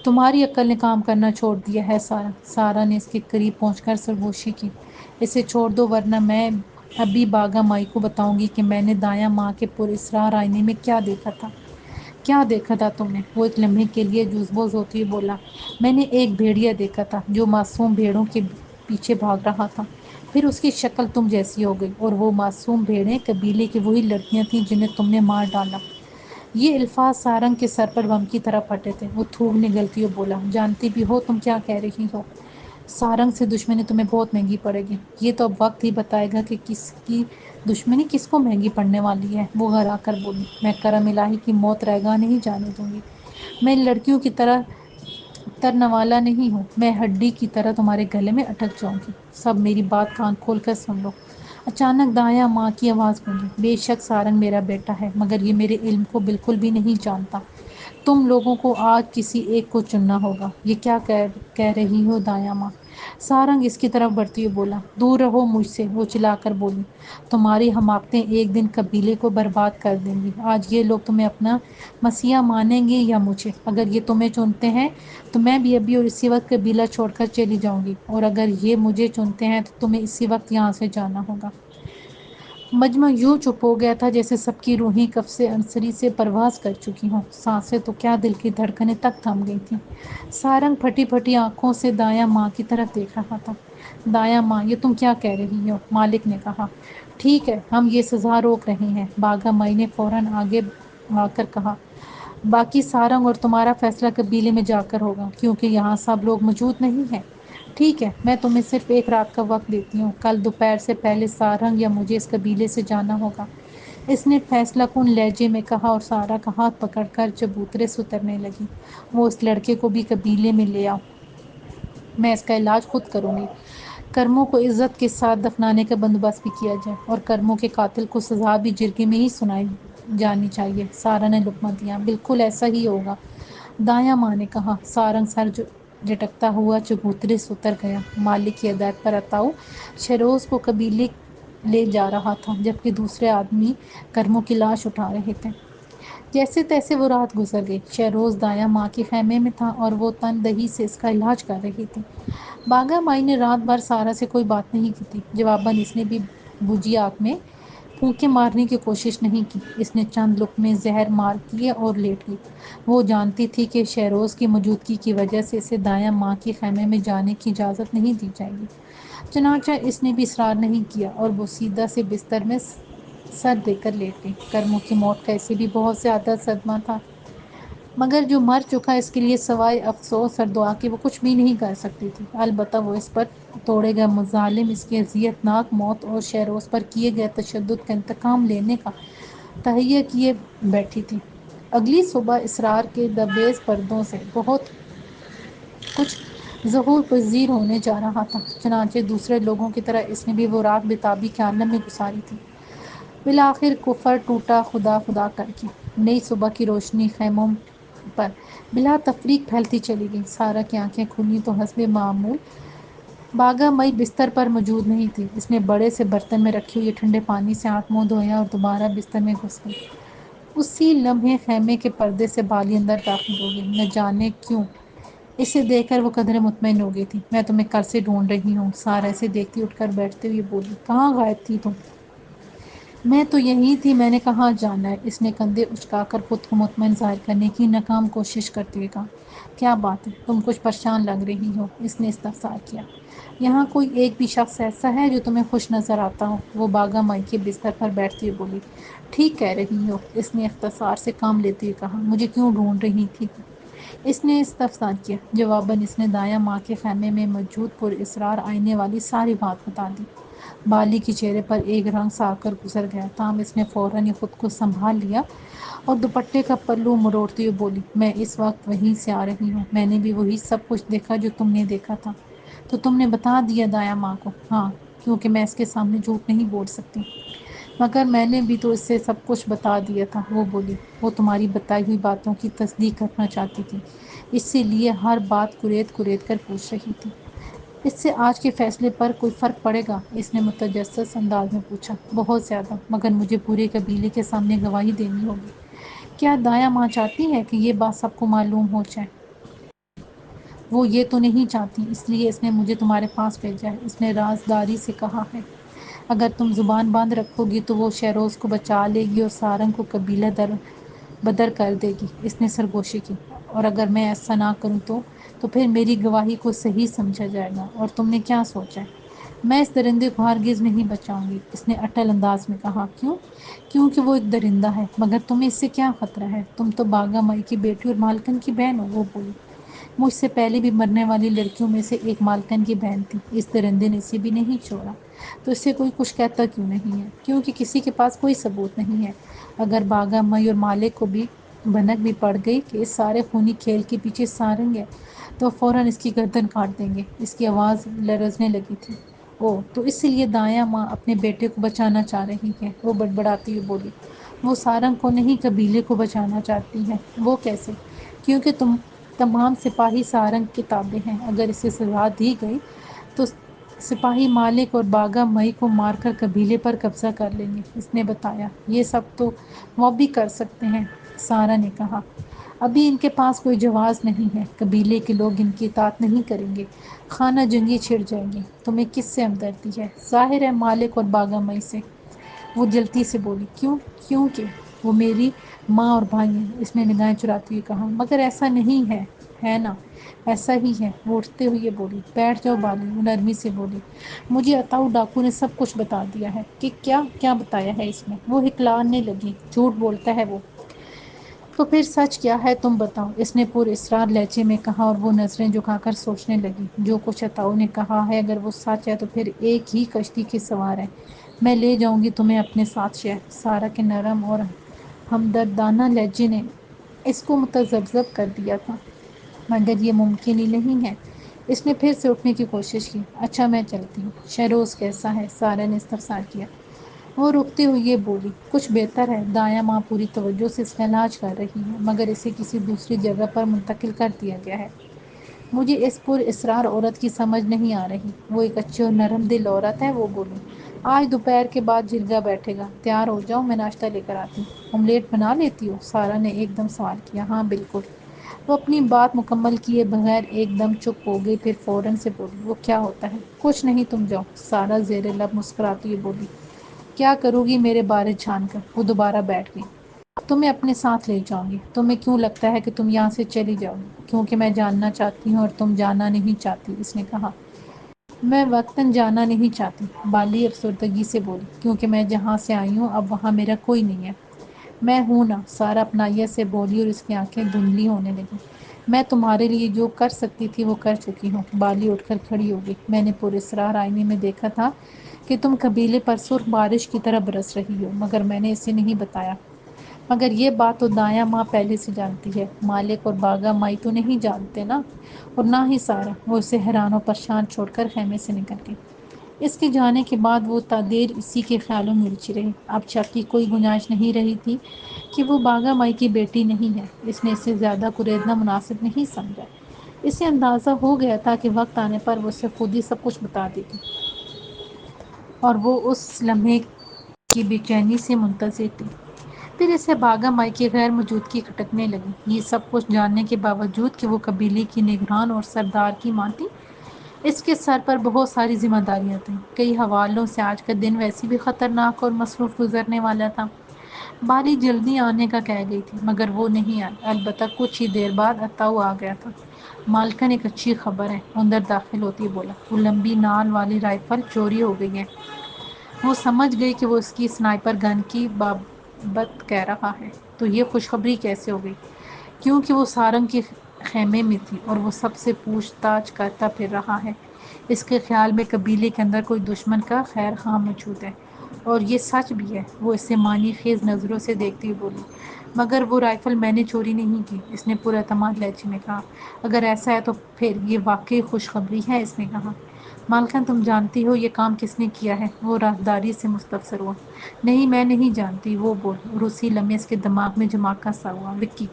تمہاری عقل نے کام کرنا چھوڑ دیا ہے سارا۔ سارا نے اس کے قریب پہنچ کر سرگوشی کی۔ اسے چھوڑ دو ورنہ میں ابھی باگا مائی کو بتاؤں گی کہ میں نے دایا ماں کے پراسرار آئینے میں کیا دیکھا تھا۔ کیا دیکھا تھا تم نے؟ وہ ایک لمحے کے لیے جوز بوز ہوتے ہوئے بولا۔ میں نے ایک بھیڑیا دیکھا تھا جو معصوم بھیڑوں کے پیچھے بھاگ رہا تھا، پھر اس کی شکل تم جیسی ہو گئی، اور وہ معصوم بھیڑیں قبیلے کی وہی لڑکیاں تھیں جنہیں تم نے مار ڈالا۔ یہ الفاظ سارنگ کے سر پر بم کی طرح پھٹے تھے۔ وہ تھوک نگلتی ہوئے بولا۔ جانتی بھی ہو تم کیا کہہ رہی ہو؟ سارنگ سے دشمنی تمہیں بہت مہنگی پڑے گی۔ یہ تو اب وقت ہی بتائے گا کہ کس کی دشمنی کس کو مہنگی پڑنے والی ہے، وہ گھرا کر بولی۔ میں کرم الہی کی موت رائگاں نہیں جانے دوں گی۔ میں ان لڑکیوں کی طرح ترنوالا نہیں ہوں، میں ہڈی کی طرح تمہارے گلے میں اٹک جاؤں گی۔ سب میری بات کان کھول کر سن لو۔ اچانک دایا ماں کی آواز گونجی۔ بے شک سارنگ میرا بیٹا ہے، مگر یہ میرے علم کو بالکل بھی نہیں جانتا۔ تم لوگوں کو آج کسی ایک کو چننا ہوگا۔ یہ کیا کہہ رہی ہو دایا ماں؟ سارنگ اس کی طرف بڑھتی ہوئی بولا۔ دور رہو مجھ سے، وہ چلا کر بولی۔ تمہاری حماقتیں ایک دن قبیلے کو برباد کر دیں گی۔ آج یہ لوگ تمہیں اپنا مسیحا مانیں گے یا مجھے؟ اگر یہ تمہیں چنتے ہیں تو میں بھی ابھی اور اسی وقت قبیلہ چھوڑ کر چلی جاؤں گی، اور اگر یہ مجھے چنتے ہیں تو تمہیں اسی وقت یہاں سے جانا ہوگا۔ مجمع یوں چپ ہو گیا تھا جیسے سب کی روحیں قفس عنصری سے پرواز کر چکی ہوں۔ سانسیں تو کیا دل کی دھڑکنیں تک تھم گئی تھیں۔ سارنگ پھٹی پھٹی آنکھوں سے دایا ماں کی طرف دیکھ رہا تھا۔ دایا ماں، یہ تم کیا کہہ رہی ہو؟ مالک نے کہا۔ ٹھیک ہے، ہم یہ سزا روک رہے ہیں، باگا مائی نے فوراً آگے آ کر کہا۔ باقی سارنگ اور تمہارا فیصلہ قبیلے میں جا کر ہوگا، کیونکہ یہاں سب لوگ موجود نہیں ہیں۔ ٹھیک ہے، میں تمہیں صرف ایک رات کا وقت دیتی ہوں، کل دوپہر سے پہلے سارنگ یا مجھے اس قبیلے سے جانا ہوگا۔ اس نے فیصلہ کن لہجے میں کہا اور سارا کا ہاتھ پکڑ کر چبوترے سے اترنے لگی۔ وہ اس لڑکے کو بھی قبیلے میں لے آؤ، میں اس کا علاج خود کروں گی۔ کرموں کو عزت کے ساتھ دفنانے کا بندوبست بھی کیا جائے، اور کرموں کے قاتل کو سزا بھی جرگے میں ہی سنائی جانی چاہیے۔ سارا نے لقمہ دیا۔ بالکل ایسا ہی ہوگا، دایا ماں نے کہا۔ سارنگ سر جھٹکتا ہوا چبوترے سے اتر گیا۔ مالک کی ہدایت پر اتاؤ شہروز کو قبیلے لے جا رہا تھا، جبکہ دوسرے آدمی کرموں کی لاش اٹھا رہے تھے۔ جیسے تیسے وہ رات گزر گئی۔ شہروز دایا ماں کے خیمے میں تھا اور وہ تن دہی سے اس کا علاج کر رہی تھی۔ باگا مائی نے رات بھر سارا سے کوئی بات نہیں کی تھی۔ جواباً اس نے بھی بجھی آنکھ میں پھونکے مارنے کی کوشش نہیں کی۔ اس نے چند لقمے زہر مار کیے اور لیٹ گئی۔ وہ جانتی تھی کہ شہروز کی موجودگی کی وجہ سے اسے دایا ماں کے خیمے میں جانے کی اجازت نہیں دی جائے گی، چنانچہ اس نے بھی اصرار نہیں کیا اور بوسیدہ سے بستر میں سر دے کر لیٹ گئی۔ کرموں کی موت کا اسے بھی بہت زیادہ صدمہ تھا، مگر جو مر چکا اس کے لیے سوائے افسوس اور دعا کے وہ کچھ بھی نہیں کر سکتی تھی۔ البتہ وہ اس پر توڑے گئے مظالم، اس کی اذیت ناک موت اور شہروز پر کیے گئے تشدد کا انتقام لینے کا تہیہ کیے بیٹھی تھی۔ اگلی صبح اسرار کے دبیز پردوں سے بہت کچھ ظہور پذیر ہونے جا رہا تھا، چنانچہ دوسرے لوگوں کی طرح اس نے بھی وہ رات بیتابی کے عالم میں گزاری تھی۔ بالآخر کفر ٹوٹا خدا خدا کر کے۔ نئی صبح کی روشنی خیموں پر بلا تفریق پھیلتی چلی گئی۔ سارا کی آنکھیں کھلیں تو حسب معمول باغا مئی بستر پر موجود نہیں تھی۔ اس نے بڑے سے برتن میں رکھے ہوئے ٹھنڈے پانی سے ہاتھ منہ دھویا اور دوبارہ بستر میں گھس گئی۔ اسی لمحے خیمے کے پردے سے بالی اندر داخل ہو گئی، نہ جانے کیوں۔ اسے دیکھ کر وہ قدرے مطمئن ہو گئی تھی۔ میں تمہیں کل سے ڈھونڈ رہی ہوں، سارا اسے دیکھتی اٹھ کر بیٹھتے ہوئے بولی۔ کہاں غائب تھی تم؟ میں تو یہی تھی، میں نے کہاں جانا ہے؟ اس نے کندھے اچکا کر خود کو مطمئن ظاہر کرنے کی ناکام کوشش کرتے ہوئے کہا۔ کیا بات ہے، تم کچھ پریشان لگ رہی ہو، اس نے استفسار کیا۔ یہاں کوئی ایک بھی شخص ایسا ہے جو تمہیں خوش نظر آتا ہو؟ وہ باغا مائی کے بستر پر بیٹھتی ہوئی بولی۔ ٹھیک کہہ رہی ہو، اس نے اختصار سے کام لیتے ہوئے کہا۔ مجھے کیوں ڈھونڈ رہی تھی؟ اس نے استفسار کیا۔ جواباً اس نے دایاں ماں کے خیمے میں موجود پر اسرار آئینے والی ساری بات بتا دی۔ بالی کے چہرے پر ایک رنگ سا آ کر گزر گیا، تاہم اس نے فوراً ہی خود کو سنبھال لیا اور دوپٹے کا پلو مروڑتے ہوئے بولی۔ میں اس وقت وہیں سے آ رہی ہوں، میں نے بھی وہی سب کچھ دیکھا جو تم نے دیکھا تھا۔ تو تم نے بتا دیا دایاں ماں کو؟ ہاں، کیونکہ میں اس کے سامنے جھوٹ نہیں بول سکتی۔ مگر میں نے بھی تو اسے سب کچھ بتا دیا تھا، وہ بولی۔ وہ تمہاری بتائی ہوئی باتوں کی تصدیق کرنا چاہتی تھی، اسی لیے ہر بات کرید کرید کر پوچھ رہی تھی۔ اس سے آج کے فیصلے پر کوئی فرق پڑے گا؟ اس نے متجسس انداز میں پوچھا۔ بہت زیادہ، مگر مجھے پورے قبیلے کے سامنے گواہی دینی ہوگی۔ کیا دایاں ماں چاہتی ہے کہ یہ بات سب کو معلوم ہو جائے؟ وہ یہ تو نہیں چاہتی، اس لیے اس نے مجھے تمہارے پاس بھیجا ہے، اس نے رازداری سے کہا ہے۔ اگر تم زبان باندھ رکھو گی تو وہ شہروز کو بچا لے گی اور سارنگ کو قبیلہ در بدر کر دے گی، اس نے سرگوشی کی۔ اور اگر میں ایسا نہ کروں تو پھر میری گواہی کو صحیح سمجھا جائے گا، اور تم نے کیا سوچا ہے؟ میں اس درندے کو ہرگز نہیں بچاؤں گی، اس نے اٹل انداز میں کہا۔ کیوں؟ کیونکہ وہ ایک درندہ ہے۔ مگر تمہیں اس سے کیا خطرہ ہے؟ تم تو باغا مائی کی بیٹی اور مالکن کی بہن ہو، وہ بولی۔ مجھ سے پہلے بھی مرنے والی لڑکیوں میں سے ایک مالکن کی بہن تھی، اس درندے نے اسے بھی نہیں چھوڑا، تو اس سے کوئی کچھ کہتا کیوں نہیں ہے؟ کیونکہ کسی کے پاس کوئی ثبوت نہیں ہے۔ اگر باغا مائی اور مالک کو بھی بھنک بھی پڑ گئی کہ اس سارے خونی کھیل کے پیچھے سارنگ ہے، تو فوراً اس کی گردن کاٹ دیں گے۔ اس کی آواز لرزنے لگی تھی۔ اوہ، تو اسی لیے دایاں ماں اپنے بیٹے کو بچانا چاہ رہی ہے، وہ بڑبڑاتی ہوئی بولی۔ وہ سارنگ کو نہیں، قبیلے کو بچانا چاہتی ہے۔ وہ کیسے؟ کیونکہ تمام سپاہی سارنگ کے تابع ہیں، اگر اسے سزا دی گئی تو سپاہی مالک اور باغا مئی کو مار کر قبیلے پر قبضہ کر لیں گے، اس نے بتایا۔ یہ سب تو وہ بھی کر سکتے ہیں، سارا نے کہا۔ ابھی ان کے پاس کوئی جواز نہیں ہے، قبیلے کے لوگ ان کی اطاعت نہیں کریں گے، خانہ جنگی چھڑ جائیں گی۔ تمہیں کس سے ہمدردی ہے؟ ظاہر ہے مالک اور باغا مئی سے، وہ جلتی سے بولی۔ کیوں؟ کیونکہ وہ میری ماں اور بھائی ہیں، اس نے نگاہیں چراتے ہوئے کہا۔ مگر ایسا نہیں ہے، ہے نا؟ ایسا ہی ہے، وہ اٹھتے ہوئے بولی۔ بیٹھ جاؤ بالی، وہ نرمی سے بولی۔ مجھے عطاؤ ڈاکو نے سب کچھ بتا دیا ہے۔ کہ کیا کیا بتایا ہے اس میں؟ وہ ہکلانے لگی۔ جھوٹ بولتا ہے وہ۔ تو پھر سچ کیا ہے، تم بتاؤ، اس نے پر اسرار لہجے میں کہا، اور وہ نظریں جھکا کر سوچنے لگی۔ جو کچھ عطاؤ نے کہا ہے اگر وہ سچ ہے تو پھر ایک ہی کشتی کے سوار ہیں۔ میں لے جاؤں گی تمہیں اپنے ساتھ شہر۔ سارا کے نرم اور ہمدردانہ لہجے نے اس کو متذبذب کر دیا تھا۔ مگر یہ ممکن ہی نہیں ہے۔ اس نے پھر سے اٹھنے کی کوشش کی۔ اچھا، میں چلتی ہوں۔ شہروز کیسا ہے؟ سارا نے استفسار کیا۔ وہ رکتے ہوئے یہ بولی۔ کچھ بہتر ہے، دایاں ماں پوری توجہ سے اس کا علاج کر رہی ہے، مگر اسے کسی دوسری جگہ پر منتقل کر دیا گیا ہے۔ مجھے اس پر اسرار عورت کی سمجھ نہیں آ رہی۔ وہ ایک اچھی اور نرم دل عورت ہے، وہ بولی۔ آج دوپہر کے بعد جرگہ بیٹھے گا، تیار ہو جاؤ، میں ناشتہ لے کر آتی ہوں۔ آملیٹ بنا لیتی ہو؟ سارا نے ایک دم سوال کیا۔ ہاں بالکل۔ وہ اپنی بات مکمل کیے بغیر ایک دم چپ ہو گئی، پھر فوراً سے بولی۔ وہ کیا ہوتا ہے؟ کچھ نہیں، تم جاؤ، سارا زیر لب مسکراتی ہوئی بولی۔ کیا کرو گی میرے بارے جان کر؟ وہ دوبارہ بیٹھ گئی۔ تمہیں اپنے ساتھ لے جاؤں گی۔ تمہیں کیوں لگتا ہے کہ تم یہاں سے چلی جاؤ گی؟ کیونکہ میں جاننا چاہتی ہوں اور تم جانا نہیں چاہتی، اس نے کہا۔ میں وقتاً جانا نہیں چاہتی، بالی افسردگی سے بولی، کیونکہ میں جہاں سے آئی ہوں اب وہاں میرا کوئی نہیں ہے۔ میں ہوں نا، سارا اپنائیت سے بولی اور اس کی آنکھیں دھندلی ہونے لگیں۔ میں تمہارے لیے جو کر سکتی تھی وہ کر چکی ہوں۔ بالی اٹھ کر کھڑی ہو گئی۔ میں نے پر اسرار آئینے میں دیکھا تھا کہ تم قبیلے پر سرخ بارش کی طرح برس رہی ہو، مگر میں نے اسے نہیں بتایا۔ مگر یہ بات تو دایاں ماں پہلے سے جانتی ہے، مالک اور باغا مائی تو نہیں جانتے نا، اور نہ ہی سارا۔ وہ اسے حیران و پریشان چھوڑ کر خیمے سے نکل گئی۔ اس کے جانے کے بعد وہ تا دیر اسی کے خیالوں میں الجھی رہی۔ اب شک کی کوئی گنجائش نہیں رہی تھی کہ وہ باغا مائی کی بیٹی نہیں ہے۔ اس نے اسے زیادہ کریدنا مناسب نہیں سمجھا۔ اسے اندازہ ہو گیا تھا کہ وقت آنے پر وہ اسے خود ہی سب کچھ بتا دے گی، اور وہ اس لمحے کی بے چینی سے منتظر تھی۔ پھر اسے باغا مائی کی غیر موجودگی کھٹکنے لگی۔ یہ سب کچھ جاننے کے باوجود کہ وہ قبیلے کی نگران اور سردار کی ماں تھی، اس کے سر پر بہت ساری ذمہ داریاں تھیں۔ کئی حوالوں سے آج کا دن ویسے بھی خطرناک اور مصروف گزرنے والا تھا۔ باری جلدی آنے کا کہہ گئی تھی مگر وہ نہیں آئی۔ البتہ کچھ ہی دیر بعد اتاؤ آ گیا تھا۔ مالکن، ایک اچھی خبر ہے، اندر داخل ہوتی بولا۔ وہ لمبی نال والی رائفل چوری ہو گئی ہے۔ وہ سمجھ گئی کہ وہ اس کی سنائپر گن کی بابت کہہ رہا ہے۔ تو یہ خوشخبری کیسے ہو گئی؟ کیونکہ وہ سارنگ کے خیمے میں تھی اور وہ سب سے پوچھ تاچھ کرتا پھر رہا ہے۔ اس کے خیال میں قبیلے کے اندر کوئی دشمن کا خیر خواہ موجود ہے، اور یہ سچ بھی ہے۔ وہ اسے معنی خیز نظروں سے دیکھتی ہوئی بولی۔ مگر وہ رائفل میں نے چوری نہیں کی، اس نے پر اعتماد لہجے میں کہا۔ اگر ایسا ہے تو پھر یہ واقعی خوشخبری ہے، اس نے کہا۔ مالکن، تم جانتی ہو یہ کام کس نے کیا ہے؟ وہ رازداری سے مستفسر ہوا۔ نہیں، میں نہیں جانتی، وہ بولی، اور اسی لمحے اس کے دماغ میں جھماکہ سا ہوا۔ وکی!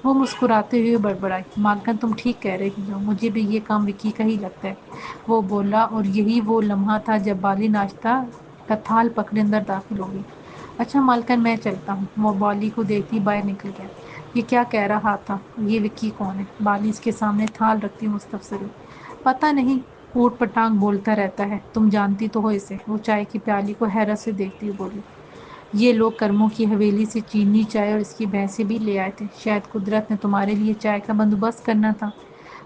وہ مسکراتے ہوئے بڑبڑائی۔ مالکن، تم ٹھیک کہہ رہی ہو، مجھے بھی یہ کام وکی کا ہی لگتا ہے، وہ بولا، اور یہی وہ لمحہ تھا جب بالی ناشتہ کا تھال پکڑے اندر داخل ہو گئی۔ اچھا مالکن، میں چلتا ہوں۔ وہ بالی کو دیکھتی باہر نکل گیا۔ یہ کیا کہہ رہا تھا؟ یہ وکی کون ہے؟ بالی اس کے سامنے تھال رکھتی مستفسر ہوئی۔ پتہ نہیں، اوٹ پٹانگ بولتا رہتا ہے، تم جانتی تو ہو اسے؟ وہ چائے کی پیالی کو حیرت سے دیکھتی ہوئی بولی۔ یہ لوگ کرموں کی حویلی سے چینی چائے اور اس کی بھینسیں بھی لے آئے تھے، شاید قدرت نے تمہارے لیے چائے کا بندوبست کرنا تھا۔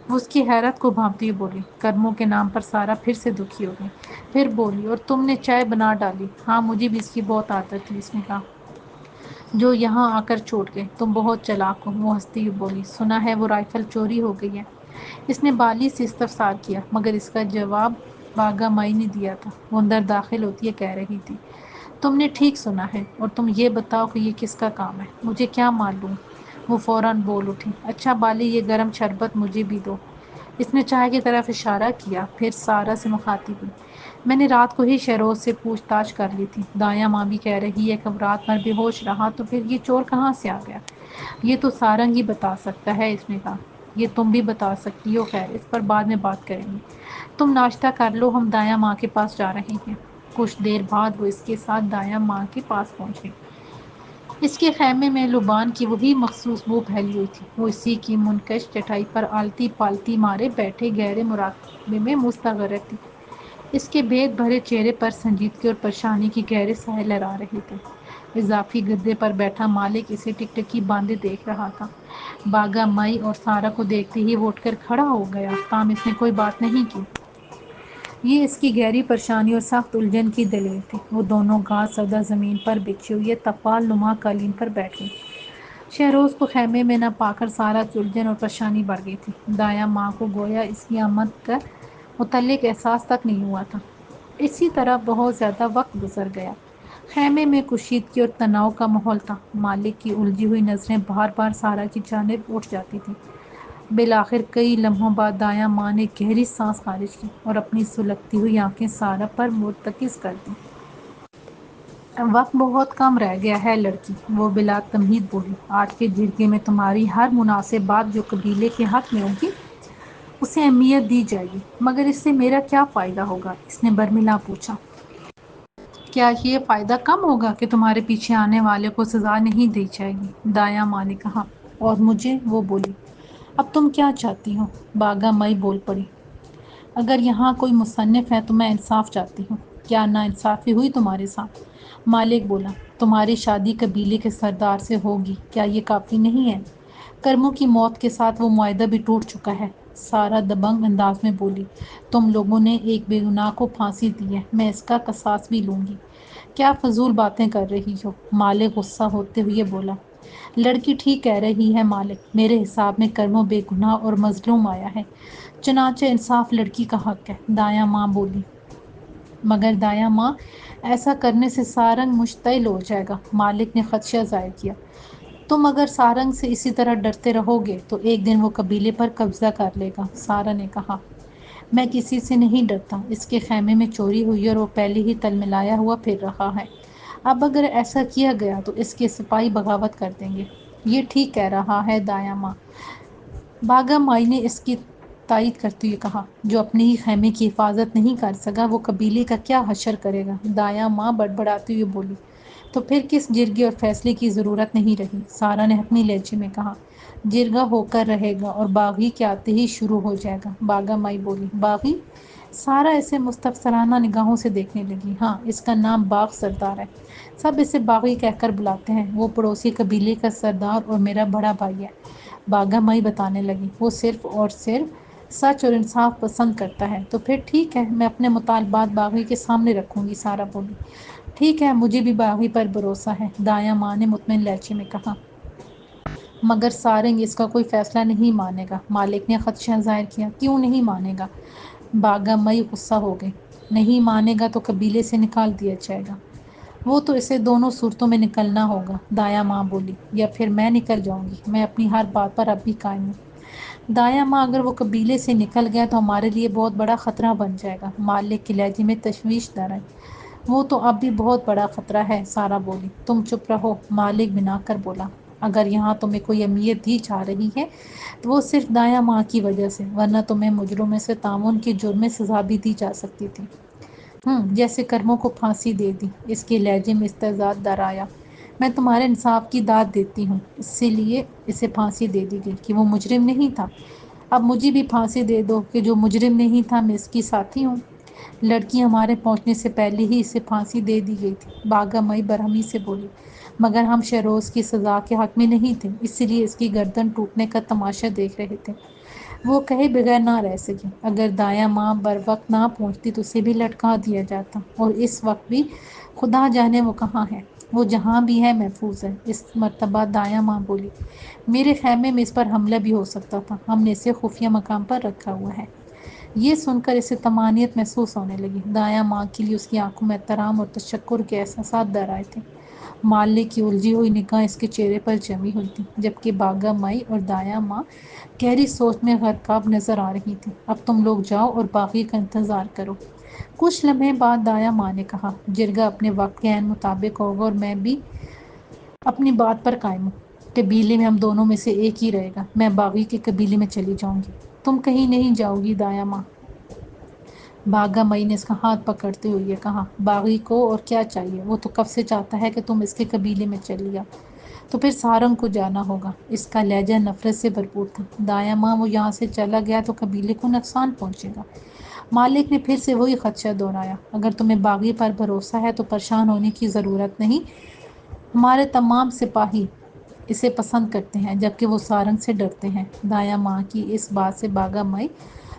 وہ اس کی حیرت کو بھانپتی ہوئی بولی۔ کرموں کے نام پر سارا پھر سے دکھی ہو گئی۔ پھر بولی، اور تم نے چائے بنا ڈالی؟ ہاں، مجھے بھی اس کی بہت عادت تھی، اس نے کہا، جو یہاں آ کر چھوٹ گئے۔ تم بہت چالاک ہو، وہ ہنستی ہوئی بولی۔ سنا ہے وہ رائفل چوری ہو گئی ہے؟ اس نے بالی سے استفسار کیا، مگر اس کا جواب باغا مائی نے دیا تھا۔ وہ اندر داخل ہوتی ہے کہہ رہی تھی، تم نے ٹھیک سنا ہے، اور تم یہ بتاؤ کہ یہ کس کا کام ہے؟ مجھے کیا معلوم، وہ فوراً بول اٹھی۔ اچھا بالی، یہ گرم شربت مجھے بھی دو۔ اس نے چائے کی طرف اشارہ کیا، پھر سارا سے مخاطب ہوئی۔ میں نے رات کو ہی شہروز سے پوچھ تاچھ کر لی تھی، دایاں ماں بھی کہہ رہی ہے کہ وہ رات بھر بے ہوش رہا، تو پھر یہ چور کہاں سے آ گیا؟ یہ تو سارنگ ہی بتا سکتا ہے، اس نے کہا۔ یہ تم بھی بتا سکتی ہو، خیر اس پر بعد میں بات کریں گے۔ تم ناشتہ کر لو، ہم دایاں ماں کے پاس جا رہے ہیں۔ کچھ دیر بعد وہ اس کے ساتھ دایاں ماں کے پاس پہنچ گئی۔ اس کے خیمے میں لبان کی وہی مخصوص بو پھیلی ہوئی تھی۔ وہ اسی کی منقش چٹائی پر آلتی پالتی مارے بیٹھے گہرے مراقبے میں مستغرق تھی۔ اس کے بھید بھرے چہرے پر سنجیدگی اور پریشانی کے گہرے سائے لہرا رہے تھے۔ اضافی گدے پر بیٹھا مالک اسے ٹکٹکی باندھے دیکھ رہا تھا۔ باغا مائی اور سارا کو دیکھتے ہی وہ اٹھ کر کھڑا ہو گیا، تاہم اس نے کوئی بات نہیں کی۔ یہ اس کی گہری پریشانی اور سخت الجھن کی دلیل تھی۔ وہ دونوں گھاس زدہ زمین پر بچھی ہوئی تپال نما قالین پر بیٹھ گئی۔ شہروز کو خیمے میں نہ پا کر سارا کی الجھن اور پریشانی بڑھ گئی تھی۔ دایاں ماں کو گویا اس کی آمد کا متعلق احساس تک نہیں ہوا تھا۔ اسی طرح بہت زیادہ وقت گزر گیا۔ خیمے میں کشیدگی اور تناؤ کا ماحول تھا۔ مالک کی الجھی ہوئی نظریں بار بار سارا کی جانب اٹھ جاتی تھیں۔ بالآخر کئی لمحوں بعد دایاں ماں نے گہری سانس خارج کی اور اپنی سلگتی ہوئی آنکھیں سارا پر مرتکز کر دیں۔ وقت بہت کم رہ گیا ہے لڑکی، وہ بلا تمہید بولی۔ آج کے جرگے میں تمہاری ہر مناسب بات جو قبیلے کے حق میں ہوگی، اسے اہمیت دی جائے گی۔ مگر اس سے میرا کیا فائدہ ہوگا؟ اس نے برملا پوچھا۔ کیا یہ فائدہ کم ہوگا کہ تمہارے پیچھے آنے والے کو سزا نہیں دی جائے گی؟ دایاں ماں نے کہا۔ اور مجھے، وہ بولی۔ اب تم کیا چاہتی ہو؟ باغا مائی بول پڑی۔ اگر یہاں کوئی مصنف ہے تو میں انصاف چاہتی ہوں۔ کیا ناانصافی ہوئی تمہارے ساتھ؟ مالک بولا۔ تمہاری شادی قبیلے کے سردار سے ہوگی، کیا یہ کافی نہیں ہے؟ کرموں کی موت کے ساتھ وہ معاہدہ بھی ٹوٹ چکا ہے، سارا دبنگ انداز میں بولی۔ تم لوگوں نے ایک بے گناہ کو پھانسی دی ہے، میں اس کا قصاص بھی لوں گی۔ کیا فضول باتیں کر رہی ہو؟ مالک غصہ ہوتے ہوئے بولا۔ لڑکی ٹھیک کہہ رہی ہے مالک، میرے حساب میں کرموں بے گناہ اور مظلوم آیا ہے، چنانچہ انصاف لڑکی کا حق ہے، دایاں ماں بولی۔ مگر دایاں ماں، ایسا کرنے سے سارنگ مشتعل ہو جائے گا، مالک نے خدشہ ظاہر کیا۔ تم اگر سارنگ سے اسی طرح ڈرتے رہو گے تو ایک دن وہ قبیلے پر قبضہ کر لے گا، سارا نے کہا۔ میں کسی سے نہیں ڈرتا، اس کے خیمے میں چوری ہوئی اور وہ پہلے ہی تلملایا ہوا پھر رہا ہے۔ اب اگر ایسا کیا گیا تو اس کے سپاہی بغاوت کر دیں گے۔ یہ ٹھیک کہہ رہا ہے دایاں ماں، باغا مائی نے اس کی تائید کرتے ہوئے کہا، جو اپنے ہی خیمے کی حفاظت نہیں کر سکا وہ قبیلے کا کیا حشر کرے گا؟ دایاں ماں بڑبڑاتی ہوئی بولی، تو پھر کس جرگے اور فیصلے کی ضرورت نہیں رہی؟ سارا نے اپنی لہجے میں کہا، جرگہ ہو کر رہے گا اور باغی کے آتے ہی شروع ہو جائے گا۔ باگا مائی بولی، باغی؟ سارا اسے مستفسرانہ نگاہوں سے دیکھنے لگی۔ ہاں، اس کا نام باغ سردار ہے، سب اسے باغی کہہ کر بلاتے ہیں، وہ پڑوسی قبیلے کا سردار اور میرا بڑا بھائی ہے۔ باگا مائی بتانے لگی، وہ صرف اور صرف سچ اور انصاف پسند کرتا ہے۔ تو پھر ٹھیک ہے، میں اپنے مطالبات باغی کے سامنے رکھوں گی۔ سارا بولی، ٹھیک ہے، مجھے بھی باغی پر بھروسہ ہے۔ دایاں ماں نے مطمئن لہجے میں کہا، مگر سارنگ اس کا کوئی فیصلہ نہیں مانے گا۔ مالک نے خدشہ ظاہر کیا، کیوں نہیں مانے گا؟ باگا مئی غصہ ہو گئی، نہیں مانے گا تو قبیلے سے نکال دیا جائے گا۔ وہ تو اسے دونوں صورتوں میں نکلنا ہوگا۔ دایاں ماں بولی، یا پھر میں نکل جاؤں گی، میں اپنی ہر بات پر اب بھی قائم ہوں۔ دایاں ماں، اگر وہ قبیلے سے نکل گیا تو ہمارے لیے بہت بڑا خطرہ بن جائے گا۔ مالک کے لہجے میں تشویش در آئی، وہ تو اب بھی بہت بڑا خطرہ ہے۔ سارا بولی، تم چپ رہو۔ مالک بنا کر بولا، اگر یہاں تمہیں کوئی اہمیت دی جا رہی ہے تو وہ صرف دایاں ماں کی وجہ سے، ورنہ تمہیں مجرموں سے تعاون کے جرم میں سزا بھی دی جا سکتی تھی۔ جیسے کرموں کو پھانسی دے دی۔ اس کے لہجے میں استحضاء در آیا، میں تمہارے انصاف کی داد دیتی ہوں، اسی لیے اسے پھانسی دے دی گئی کہ وہ مجرم نہیں تھا۔ اب مجھے بھی پھانسی دے دو کہ جو مجرم نہیں تھا میں اس کی ساتھی ہوں۔ لڑکی ہمارے پہنچنے سے پہلے ہی اسے پھانسی دے دی گئی تھی۔ باگا مئی برہمی سے بولی، مگر ہم شہروز کی سزا کے حق میں نہیں تھے، اسی لیے اس کی گردن ٹوٹنے کا تماشا دیکھ رہے تھے۔ وہ کہے بغیر نہ رہ سکی، اگر دایاں ماں بر وقت نہ پہنچتی تو اسے بھی لٹکا دیا جاتا، اور اس وقت بھی خدا جانے وہ کہاں ہے۔ وہ جہاں بھی ہے محفوظ ہے۔ اس مرتبہ دایاں ماں بولی، میرے خیمے میں اس پر حملہ بھی ہو سکتا تھا، ہم نے اسے خفیہ مقام پر رکھا ہوا ہے۔ یہ سن کر اسے طمانینت محسوس ہونے لگی۔ دایاں ماں کے لیے اس کی آنکھوں میں احترام اور تشکر کے احساسات در آئے تھے۔ مالک کی الجھی ہوئی نگاہ اس کے چہرے پر جمی ہوئی تھی، جبکہ باگا مائی اور دایاں ماں گہری سوچ میں غرقاب نظر آ رہی تھی۔ اب تم لوگ جاؤ اور باغی کا انتظار کرو۔ کچھ لمحے بعد دایاں ماں نے کہا، جرگہ اپنے وقت کے عین مطابق ہوگا اور میں بھی اپنی بات پر قائم ہوں۔ قبیلے میں ہم دونوں میں سے ایک ہی رہے گا۔ میں باغی کے قبیلے میں چلی جاؤں گی۔ تم کہیں نہیں جاؤ گی دایاں ماں۔ باگا مئی نے اس کا ہاتھ پکڑتے ہوئے یہ کہا، باغی کو اور کیا چاہیے؟ وہ تو کب سے چاہتا ہے کہ تم اس کے قبیلے میں چلی جاؤ۔ تو پھر سارنگ کو جانا ہوگا۔ اس کا لہجہ نفرت سے بھرپور تھا۔ دایاں ماں، وہ یہاں سے چلا گیا تو قبیلے کو نقصان پہنچے گا۔ مالک نے پھر سے وہی خدشہ دہرایا، اگر تمہیں باغی پر بھروسہ ہے تو پریشان ہونے کی ضرورت نہیں، ہمارے تمام سپاہی اسے پسند کرتے ہیں جبکہ وہ سارنگ سے ڈرتے ہیں۔ دایاں ماں کی اس بات سے باگا مئی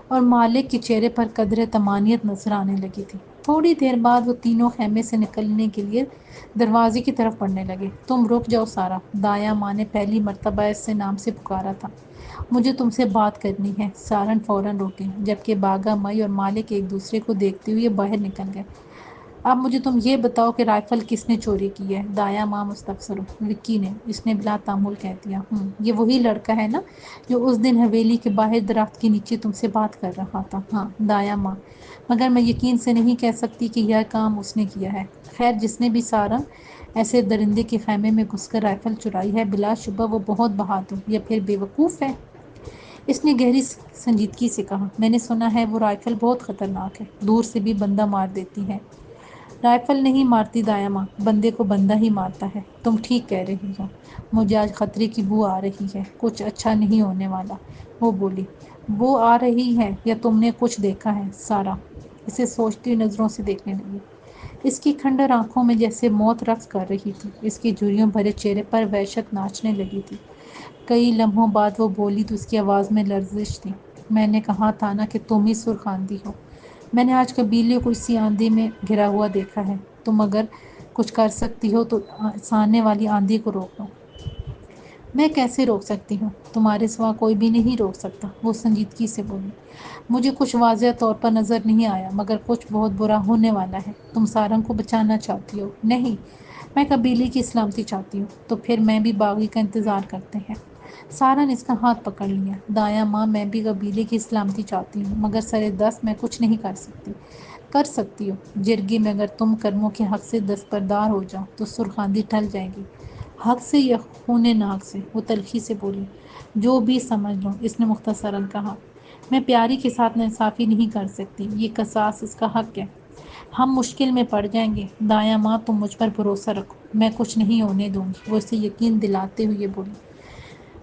اور مالک کے چہرے پر قدرے طمانینت نظر آنے لگی تھی۔ تھوڑی دیر بعد وہ تینوں خیمے سے نکلنے کے لیے دروازے کی طرف بڑھنے لگے۔ تم رک جاؤ سارا، دایاں ماں نے پہلی مرتبہ اس سے نام سے پکارا تھا، مجھے تم سے بات کرنی ہے۔ سارن فوراً رک گئی، جبکہ باگا مئی اور مالک ایک دوسرے کو دیکھتے ہوئے باہر نکل گئے۔ اب مجھے تم یہ بتاؤ کہ رائفل کس نے چوری کی ہے؟ دایاں ماں مستفسر، وکی نے، اس نے بلا تامل کہہ دیا۔ یہ وہی لڑکا ہے نا جو اس دن حویلی کے باہر درخت کے نیچے تم سے بات کر رہا تھا؟ ہاں۔ دایاں ماں، مگر میں یقین سے نہیں کہہ سکتی کہ یہ کام اس نے کیا ہے۔ خیر، جس نے بھی سارنگ ایسے درندے کے خیمے میں گھس کر رائفل چرائی ہے، بلا شبہ وہ بہت بہادر یا پھر بے وقوف ہے۔ اس نے گہری سنجیدگی سے کہا، میں نے سنا ہے وہ رائفل بہت خطرناک ہے، دور سے بھی بندہ مار دیتی ہے۔ رائفل نہیں مارتی دایاں ماں، بندے کو بندہ ہی مارتا ہے۔ تم ٹھیک کہہ رہی ہو، مجھے آج خطرے کی بو آ رہی ہے، کچھ اچھا نہیں ہونے والا۔ وہ بولی، بو آ رہی ہے یا تم نے کچھ دیکھا ہے؟ سارا اسے سوچتی ہوئی نظروں سے دیکھنے لگی۔ اس کی کھنڈر آنکھوں میں جیسے موت رقص کر رہی تھی، اس کے جھریوں بھرے چہرے پر وحشت ناچنے لگی تھی۔ کئی لمحوں بعد وہ بولی تو اس کی آواز میں لرزش تھی، میں نے کہا تھا نا کہ تم ہی سرخ آندھی ہو۔ میں نے آج قبیلے کو اسی آندھی میں گھرا ہوا دیکھا ہے۔ تم اگر کچھ کر سکتی ہو تو آنے والی آندھی کو روک دو۔ میں کیسے روک سکتی ہوں؟ تمہارے سوا کوئی بھی نہیں روک سکتا، وہ سنجیدگی سے بولی۔ مجھے کچھ واضح طور پر نظر نہیں آیا، مگر کچھ بہت برا ہونے والا ہے۔ تم سارنگ کو بچانا چاہتی ہو؟ نہیں، میں قبیلے کی سلامتی چاہتی ہوں۔ تو پھر میں بھی باغی کا انتظار کرتے ہیں۔ سارا نے اس کا ہاتھ پکڑ لیا۔ دایاں ماں، میں بھی قبیلے کی سلامتی چاہتی ہوں، مگر سرِ دست میں کچھ نہیں کر سکتی۔ کر سکتی ہو، جرگے میں اگر تم کرموں کے حق سے دستبردار ہو جاؤ تو سرخ آندھی ٹل جائے گی۔ حق سے یا خون ناک سے؟ وہ تلخی سے بولی۔ جو بھی سمجھ لو، اس نے مختصراً کہا۔ میں پیاری کے ساتھ ناانصافی نہیں کر سکتی، یہ قصاص اس کا حق ہے۔ ہم مشکل میں پڑ جائیں گے۔ دایاں ماں تم مجھ پر بھروسہ رکھو، میں کچھ نہیں ہونے دوں گی، وہ اسے یقین دلاتے ہوئے بولی۔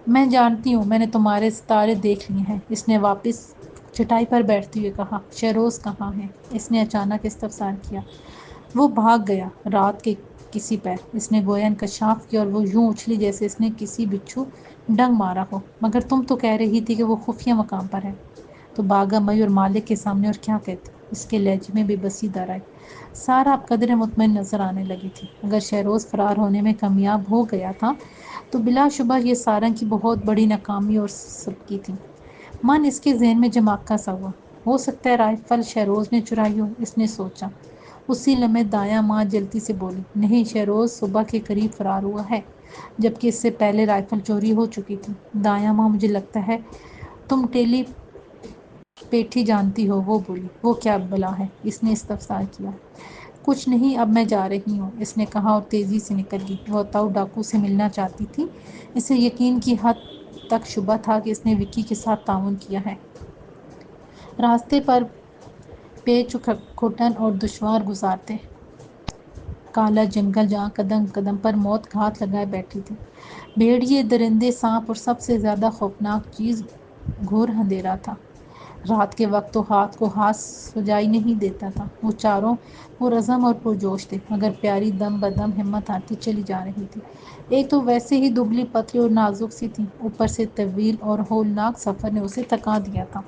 میں جانتی ہوں، میں نے تمہارے ستارے دیکھ لیے ہیں، اس نے واپس چٹائی پر بیٹھتے ہوئے کہا۔ شہروز کہاں ہے؟ اس نے اچانک استفسار کیا۔ وہ بھاگ گیا رات کے کسی پر، اس نے گویا انکشاف کیا، اور وہ یوں اچھلی جیسے اس نے کسی بچھو ڈنگ مارا ہو۔ مگر تم تو کہہ رہی تھی کہ وہ خفیہ مقام پر ہے۔ تو بھاگا مئی اور مالک کے سامنے اور کیا کہتی؟ اس کے لہجے میں بے بسی در آئی۔ سارا اب قدرے مطمئن نظر آنے لگی تھی۔ اگر شہروز فرار ہونے میں کامیاب ہو گیا تھا تو بلا شبہ یہ سارنگ کی بہت بڑی ناکامی اور سبکی تھی۔ من اس کے ذہن میں جماکا سا ہوا۔ ہو سکتا ہے رائفل شہروز نے چرائی ہو، اس نے سوچا۔ اسی لمحے دایاں ماں جلتی سے بولی، نہیں، شہروز صبح کے قریب فرار ہوا ہے، جبکہ اس سے پہلے رائفل چوری ہو چکی تھی۔ دایاں ماں، مجھے لگتا ہے تم ٹیلی پیٹھی جانتی ہو، وہ بولی۔ وہ کیا بلا ہے؟ اس نے استفسار کیا۔ کچھ نہیں، اب میں جا رہی ہوں، اس نے کہا اور تیزی سے نکل گئی۔ وہ تاؤ ڈاکو سے ملنا چاہتی تھی۔ اسے یقین کی حد تک شبہ تھا کہ اس نے وکی کے ساتھ تعاون کیا ہے۔ راستے پر پیچ و کھٹن اور دشوار گزارتے کالا جنگل جہاں قدم قدم پر موت گھات لگائے بیٹھی تھی۔ بھیڑیے، درندے، سانپ اور سب سے زیادہ خوفناک چیز گھور اندھیرا تھا۔ رات کے وقت تو ہاتھ کو ہاتھ سجائی نہیں دیتا تھا۔ وہ چاروں پرعزم اور پرجوش تھے، مگر پیاری دم بدم ہمت ہارتی چلی جا رہی تھی۔ ایک تو ویسے ہی دبلی پتلی اور نازک سی تھی، اوپر سے طویل اور ہولناک سفر نے اسے تھکا دیا تھا۔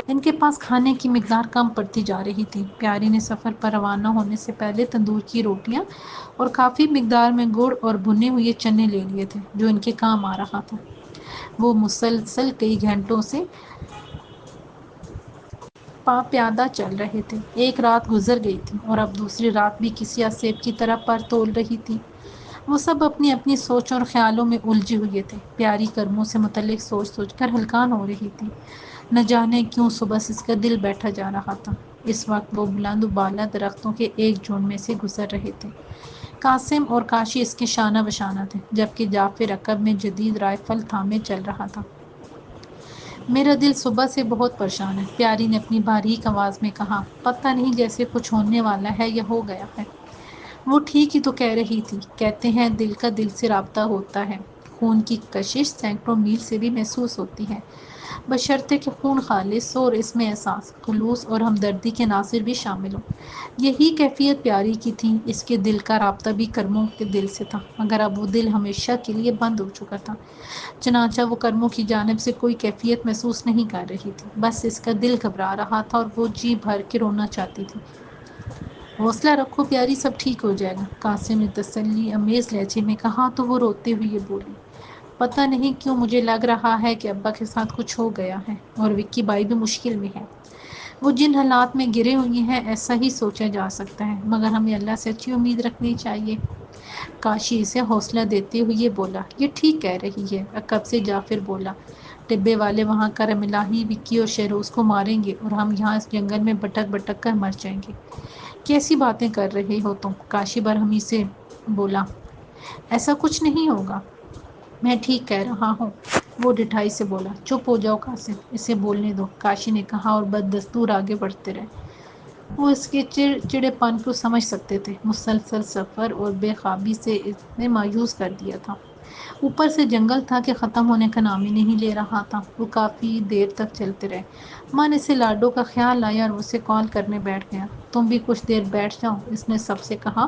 ان کے پاس کھانے کی مقدار کم پڑتی جا رہی تھی۔ پیاری نے سفر پر روانہ ہونے سے پہلے تندور کی روٹیاں اور کافی مقدار میں گڑ اور بھنے ہوئے چنے لے لیے تھے، جو ان کے کام آ رہا تھا۔ وہ مسلسل کئی گھنٹوں سے پیادہ چل رہے تھے۔ ایک رات گزر گئی تھی اور اب دوسری رات بھی کسی اسیب کی طرح پر تول رہی تھی۔ وہ سب اپنی اپنی سوچوں اور خیالوں میں الجھے ہوئے تھے۔ پیاری کرموں سے متعلق سوچ سوچ کر ہلکان ہو رہی تھی۔ نہ جانے کیوں صبح سے اس کا دل بیٹھا جا رہا تھا۔ اس وقت وہ بلند و بالا درختوں کے ایک جھنڈ میں سے گزر رہے تھے۔ قاسم اور کاشی اس کے شانہ بشانہ تھے، جبکہ جعفر عقب میں جدید رائفل تھامے چل رہا تھا۔ میرا دل صبح سے بہت پریشان ہے، پیاری نے اپنی باریک آواز میں کہا۔ پتہ نہیں، جیسے کچھ ہونے والا ہے یا ہو گیا ہے۔ وہ ٹھیک ہی تو کہہ رہی تھی، کہتے ہیں دل کا دل سے رابطہ ہوتا ہے، خون کی کشش سینکڑوں میل سے بھی محسوس ہوتی ہے، بشرطے کہ خون خالص ہو اور اس میں احساس، خلوص اور ہمدردی کے عناصر بھی شامل ہوں۔ یہی کیفیت پیاری کی تھی۔ اس کے دل کا رابطہ بھی کرموں کے دل سے تھا، مگر اب وہ دل ہمیشہ کے لیے بند ہو چکا تھا۔ چنانچہ وہ کرموں کی جانب سے کوئی کیفیت محسوس نہیں کر رہی تھی، بس اس کا دل گھبرا رہا تھا اور وہ جی بھر کے رونا چاہتی تھی۔ حوصلہ رکھو پیاری، سب ٹھیک ہو جائے گا، قاسم نے تسلی امیز لہجے میں کہا تو وہ روتے ہوئے بولی، پتہ نہیں کیوں مجھے لگ رہا ہے کہ ابا کے ساتھ کچھ ہو گیا ہے اور وکی بائی بھی مشکل میں ہے۔ وہ جن حالات میں گرے ہوئے ہیں ایسا ہی سوچا جا سکتا ہے، مگر ہمیں اللہ سے اچھی امید رکھنی چاہیے۔ کاشی اسے حوصلہ دیتے ہوئے بولا۔ یہ ٹھیک کہہ رہی ہے، عقب سے جعفر بولا۔ ڈبے والے وہاں کرملا ہی وکی اور شہروز کو ماریں گے اور ہم یہاں اس جنگل میں بھٹک بھٹک کر مر جائیں گے۔ کیسی باتیں کر رہے ہو تم؟ کاشی برہمی سے بولا۔ ایسا کچھ نہیں ہوگا، میں ٹھیک کہہ رہا ہوں، وہ ڈٹھائی سے بولا۔ چپ ہو جاؤ قاسم، اسے بولنے دو، کاشی نے کہا اور بدستور آگے بڑھتے رہے۔ وہ اس کے چڑچڑے پن کو سمجھ سکتے تھے۔ مسلسل سفر اور بے خوابی سے اسے مایوس کر دیا تھا۔ اوپر سے جنگل تھا کہ ختم ہونے کا نام ہی نہیں لے رہا تھا۔ وہ کافی دیر تک چلتے رہے۔ من اسے لاڈو کا خیال آیا اور اسے کال کرنے بیٹھ گیا۔ تم بھی کچھ دیر بیٹھ جاؤ، اس نے سب سے کہا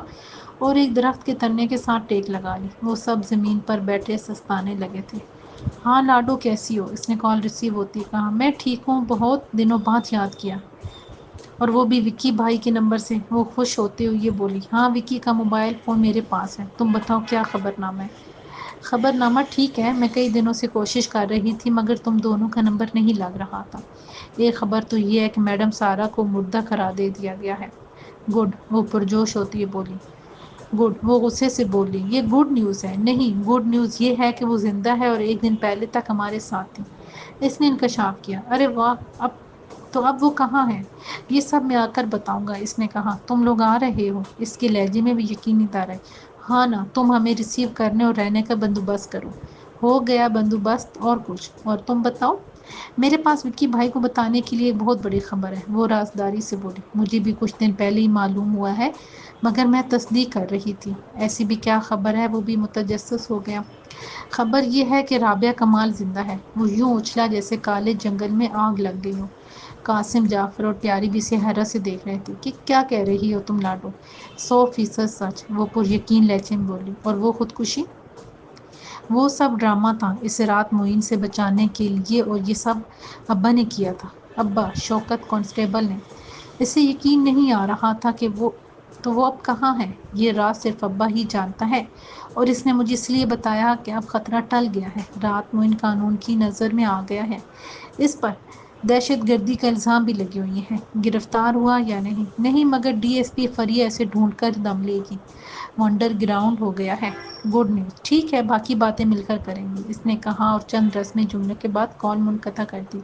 اور ایک درخت کے تنے کے ساتھ ٹیک لگا لی۔ وہ سب زمین پر بیٹھے سستانے لگے تھے۔ ہاں لاڈو، کیسی ہو؟ اس نے کال ریسیو ہوتی کہا۔ میں ٹھیک ہوں، بہت دنوں بعد یاد کیا، اور وہ بھی وکی بھائی کے نمبر سے، وہ خوش ہوتے ہوئے بولی۔ ہاں، وکی کا موبائل فون میرے پاس ہے، تم بتاؤ کیا خبر نامہ ہے؟ خبر نامہ ٹھیک ہے، میں کئی دنوں سے کوشش کر رہی تھی مگر تم دونوں کا نمبر نہیں لگ رہا تھا۔ ایک خبر تو یہ ہے کہ میڈم سارا کو مردہ قرار دے دیا گیا ہے۔ گڈ، وہ پرجوش ہوتی بولی۔ گڈ، وہ غصے سے بولی۔ یہ گڈ نیوز ہے؟ نہیں، گڈ نیوز یہ ہے کہ وہ زندہ ہے اور ایک دن پہلے تک ہمارے ساتھ تھی، اس نے انکشاف کیا۔ ارے واہ، اب وہ کہاں ہے؟ یہ سب میں آ کر بتاؤں گا، اس نے کہا۔ تم لوگ آ رہے ہو؟ اس کے لہجے میں بھی یقینی دار ہے۔ ہاں نا، تم ہمیں ریسیو کرنے اور رہنے کا بندوبست کرو۔ ہو گیا بندوبست، اور کچھ؟ اور تم بتاؤ؟ میرے پاس وکی بھائی کو بتانے کے لیے ایک بہت بڑی خبر ہے، وہ رازداری سے بولی۔ مجھے بھی کچھ دن پہلے ہی معلوم ہوا ہے، مگر میں تصدیق کر رہی تھی۔ ایسی بھی کیا خبر ہے؟ وہ بھی متجسس ہو گیا۔ خبر یہ ہے کہ رابعہ کمال زندہ ہے۔ وہ یوں اچھلا جیسے کالے جنگل میں آگ لگ گئی ہو۔ قاسم، جعفر اور پیاری بھی اسے حیرت سے دیکھ رہے تھے کہ کیا کہہ رہی ہو تم لاڈو؟ 100% سچ، وہ پر یقین لہجے میں بولی۔ اور وہ خودکشی؟ وہ سب ڈرامہ تھا اسے رات معین سے بچانے کے لیے، اور یہ سب ابا نے کیا تھا۔ ابا؟ شوکت کانسٹیبل نے۔ اسے یقین نہیں آ رہا تھا کہ وہ اب کہاں ہے۔ یہ راز صرف ابا ہی جانتا ہے، اور اس نے مجھے اس لیے بتایا کہ اب خطرہ ٹل گیا ہے۔ رات معین قانون کی نظر میں آ گیا ہے۔ اس پر دہشت گردی کا الزام بھی لگے ہوئے ہیں۔ گرفتار ہوا یا نہیں؟ نہیں، مگر ڈی ایس پی فریہ اسے ڈھونڈ کر دم لے گی۔ وہ انڈر گراؤنڈ ہو گیا ہے۔ Good news. ٹھیک ہے، باقی باتیں مل کر کریں گے، اس نے کہا اور چند رسمی جملوں کے بعد کال منقطع کر دی۔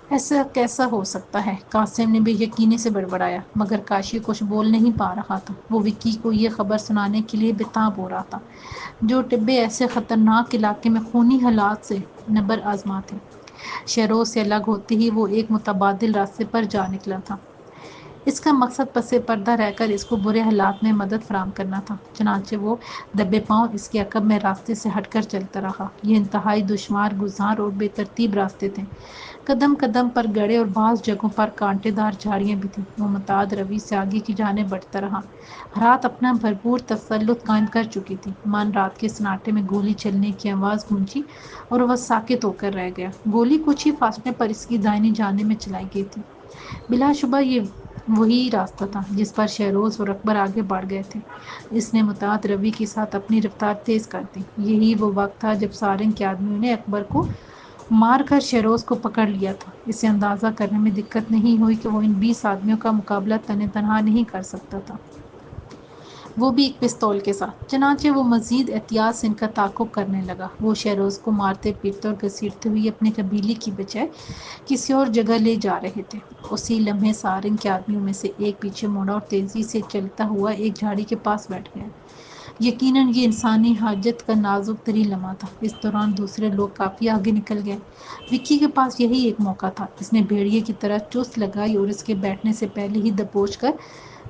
ایسا کیسا ہو سکتا ہے؟ قاسم نے بے یقینی سے بڑبڑایا، مگر کاشی کچھ بول نہیں پا رہا تھا۔ وہ وکی کو یہ خبر سنانے کے لیے بےتاب ہو رہا تھا۔ جو ٹبے ایسے خطرناک علاقے میں خونی حالات سے نبر آزما تھے۔ شہروز سے الگ ہوتے ہی وہ ایک متبادل راستے پر جا نکلا تھا۔ اس کا مقصد پس پردہ رہ کر اس کو برے حالات میں مدد فراہم کرنا تھا۔ چنانچہ وہ دبے پاؤں اس کے عقب میں راستے سے ہٹ کر چلتا رہا۔ یہ انتہائی دشوار گزار اور بے ترتیب راستے تھے۔ قدم قدم پر گڑھے اور بعض جگہوں پر کانٹے دار جھاڑیاں بھی تھیں۔ وہ معتاد روی سے آگے کی جانب بڑھتا رہا۔ رات اپنا بھرپور تسلط قائم کر چکی تھی۔ من رات کے سناٹے میں گولی چلنے کی آواز گونجی اور وہ ساکت ہو کر رہ گیا۔ گولی کچھ ہی فاصلے پر اس کی دائنی جانب میں چلائی گئی تھی۔ بلا شبہ یہ وہی راستہ تھا جس پر شہروز اور اکبر آگے بڑھ گئے تھے۔ اس نے معتاد روی کے ساتھ اپنی رفتار تیز کر دی۔ یہی وہ وقت تھا جب سارنگ کے آدمیوں نے اکبر کو مار کر شہروز کو پکڑ لیا تھا۔ اسے اندازہ کرنے میں دقت نہیں ہوئی کہ وہ ان 20 آدمیوں کا مقابلہ تنہا نہیں کر سکتا تھا، وہ بھی ایک پستول کے ساتھ۔ چنانچہ وہ مزید احتیاط سے ان کا تعاقب کرنے لگا۔ وہ شہروز کو مارتے پیٹتے اور گھسیٹتے ہوئے اپنے قبیلے کی بجائے کسی اور جگہ لے جا رہے تھے۔ اسی لمحے سارنگ کے آدمیوں میں سے ایک پیچھے مڑا اور تیزی سے چلتا ہوا ایک جھاڑی کے پاس بیٹھ گیا۔ یقیناً یہ انسانی حاجت کا نازک ترین لمحہ تھا۔ اس دوران دوسرے لوگ کافی آگے نکل گئے۔ وکی کے پاس یہی ایک موقع تھا۔ اس نے بھیڑیے کی طرح چست لگائی اور اس کے بیٹھنے سے پہلے ہی دبوچ کر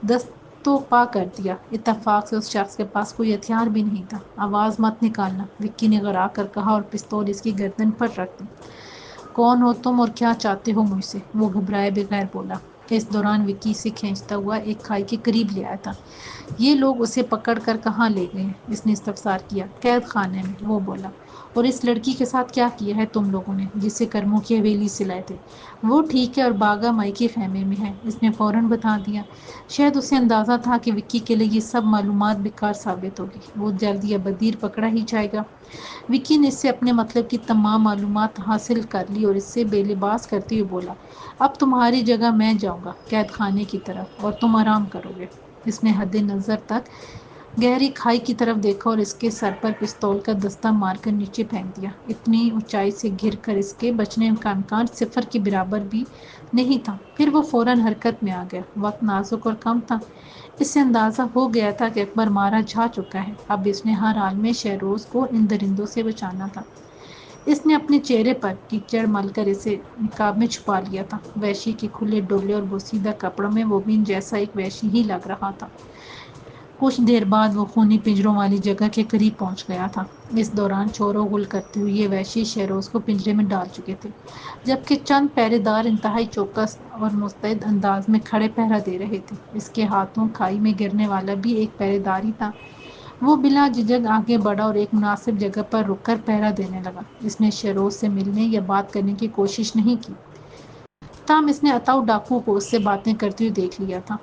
دستوں پا کر دیا۔ اتفاق سے اس شخص کے پاس کوئی ہتھیار بھی نہیں تھا۔ آواز مت نکالنا، وکی نے غرا کر کہا اور پستول اس کی گردن پر رکھ دی۔ کون ہو تم اور کیا چاہتے ہو مجھ سے؟ وہ گھبرائے بغیر بولا۔ اس دوران وکی اسے کھینچتا ہوا ایک کھائی کے قریب لے آیا تھا۔ یہ لوگ اسے پکڑ کر کہاں لے گئے ہیں؟ اس نے استفسار کیا۔ قید خانے میں، وہ بولا۔ اور اس لڑکی کے ساتھ کیا کیا ہے تم لوگوں نے جسے کرموں کی حویلی سے لائے تھے؟ وہ ٹھیک ہے اور باغا مائی کے خیمے میں ہے، اس نے فوراً بتا دیا۔ شاید اسے اندازہ تھا کہ وکی کے لیے یہ سب معلومات بیکار ثابت ہوگی، وہ جلد یا بدیر پکڑا ہی جائے گا۔ وکی نے اس سے اپنے مطلب کی تمام معلومات حاصل کر لی اور اس سے بے لباس کرتے ہوئے بولا، اب تمہاری جگہ میں جاؤں گا قید خانے کی طرف اور تم آرام کرو گے۔ اس نے حد نظر تک گہری کھائی کی طرف دیکھا اور اس کے سر پر پستول کا دستہ مار کر نیچے پھینک دیا۔ اتنی اونچائی سے گر کر اس کے بچنے کا امکان صفر کے برابر بھی نہیں تھا۔ پھر وہ فوراً حرکت میں آ گیا۔ وقت نازک اور کم تھا۔ اس سے اندازہ ہو گیا تھا کہ اکبر مارا جا چکا ہے۔ اب اس نے ہر حال میں شہروز کو ان درندوں سے بچانا تھا۔ اس نے اپنے چہرے پر کیچڑ مل کر اسے نقاب میں چھپا لیا تھا۔ وحشی کے کھلے ڈولے اور بوسیدہ کپڑوں میں وہ بھی جیسا ایک وحشی ہی لگ رہا تھا۔ کچھ دیر بعد وہ خونی پنجروں والی جگہ کے قریب پہنچ گیا تھا۔ اس دوران شور و غل کرتے ہوئے یہ وحشی شہروز کو پنجرے میں ڈال چکے تھے، جبکہ چند پہرے دار انتہائی چوکس اور مستعد انداز میں کھڑے پہرا دے رہے تھے۔ اس کے ہاتھوں کھائی میں گرنے والا بھی ایک پہرے دار ہی تھا۔ وہ بلا جھجک آگے بڑھا اور ایک مناسب جگہ پر رک کر پہرا دینے لگا۔ اس نے شہروز سے ملنے یا بات کرنے کی کوشش نہیں کی، تاہم اس نے عطاؤ ڈاکو کو اس سے باتیں کرتے ہوئے دیکھ لیا تھا۔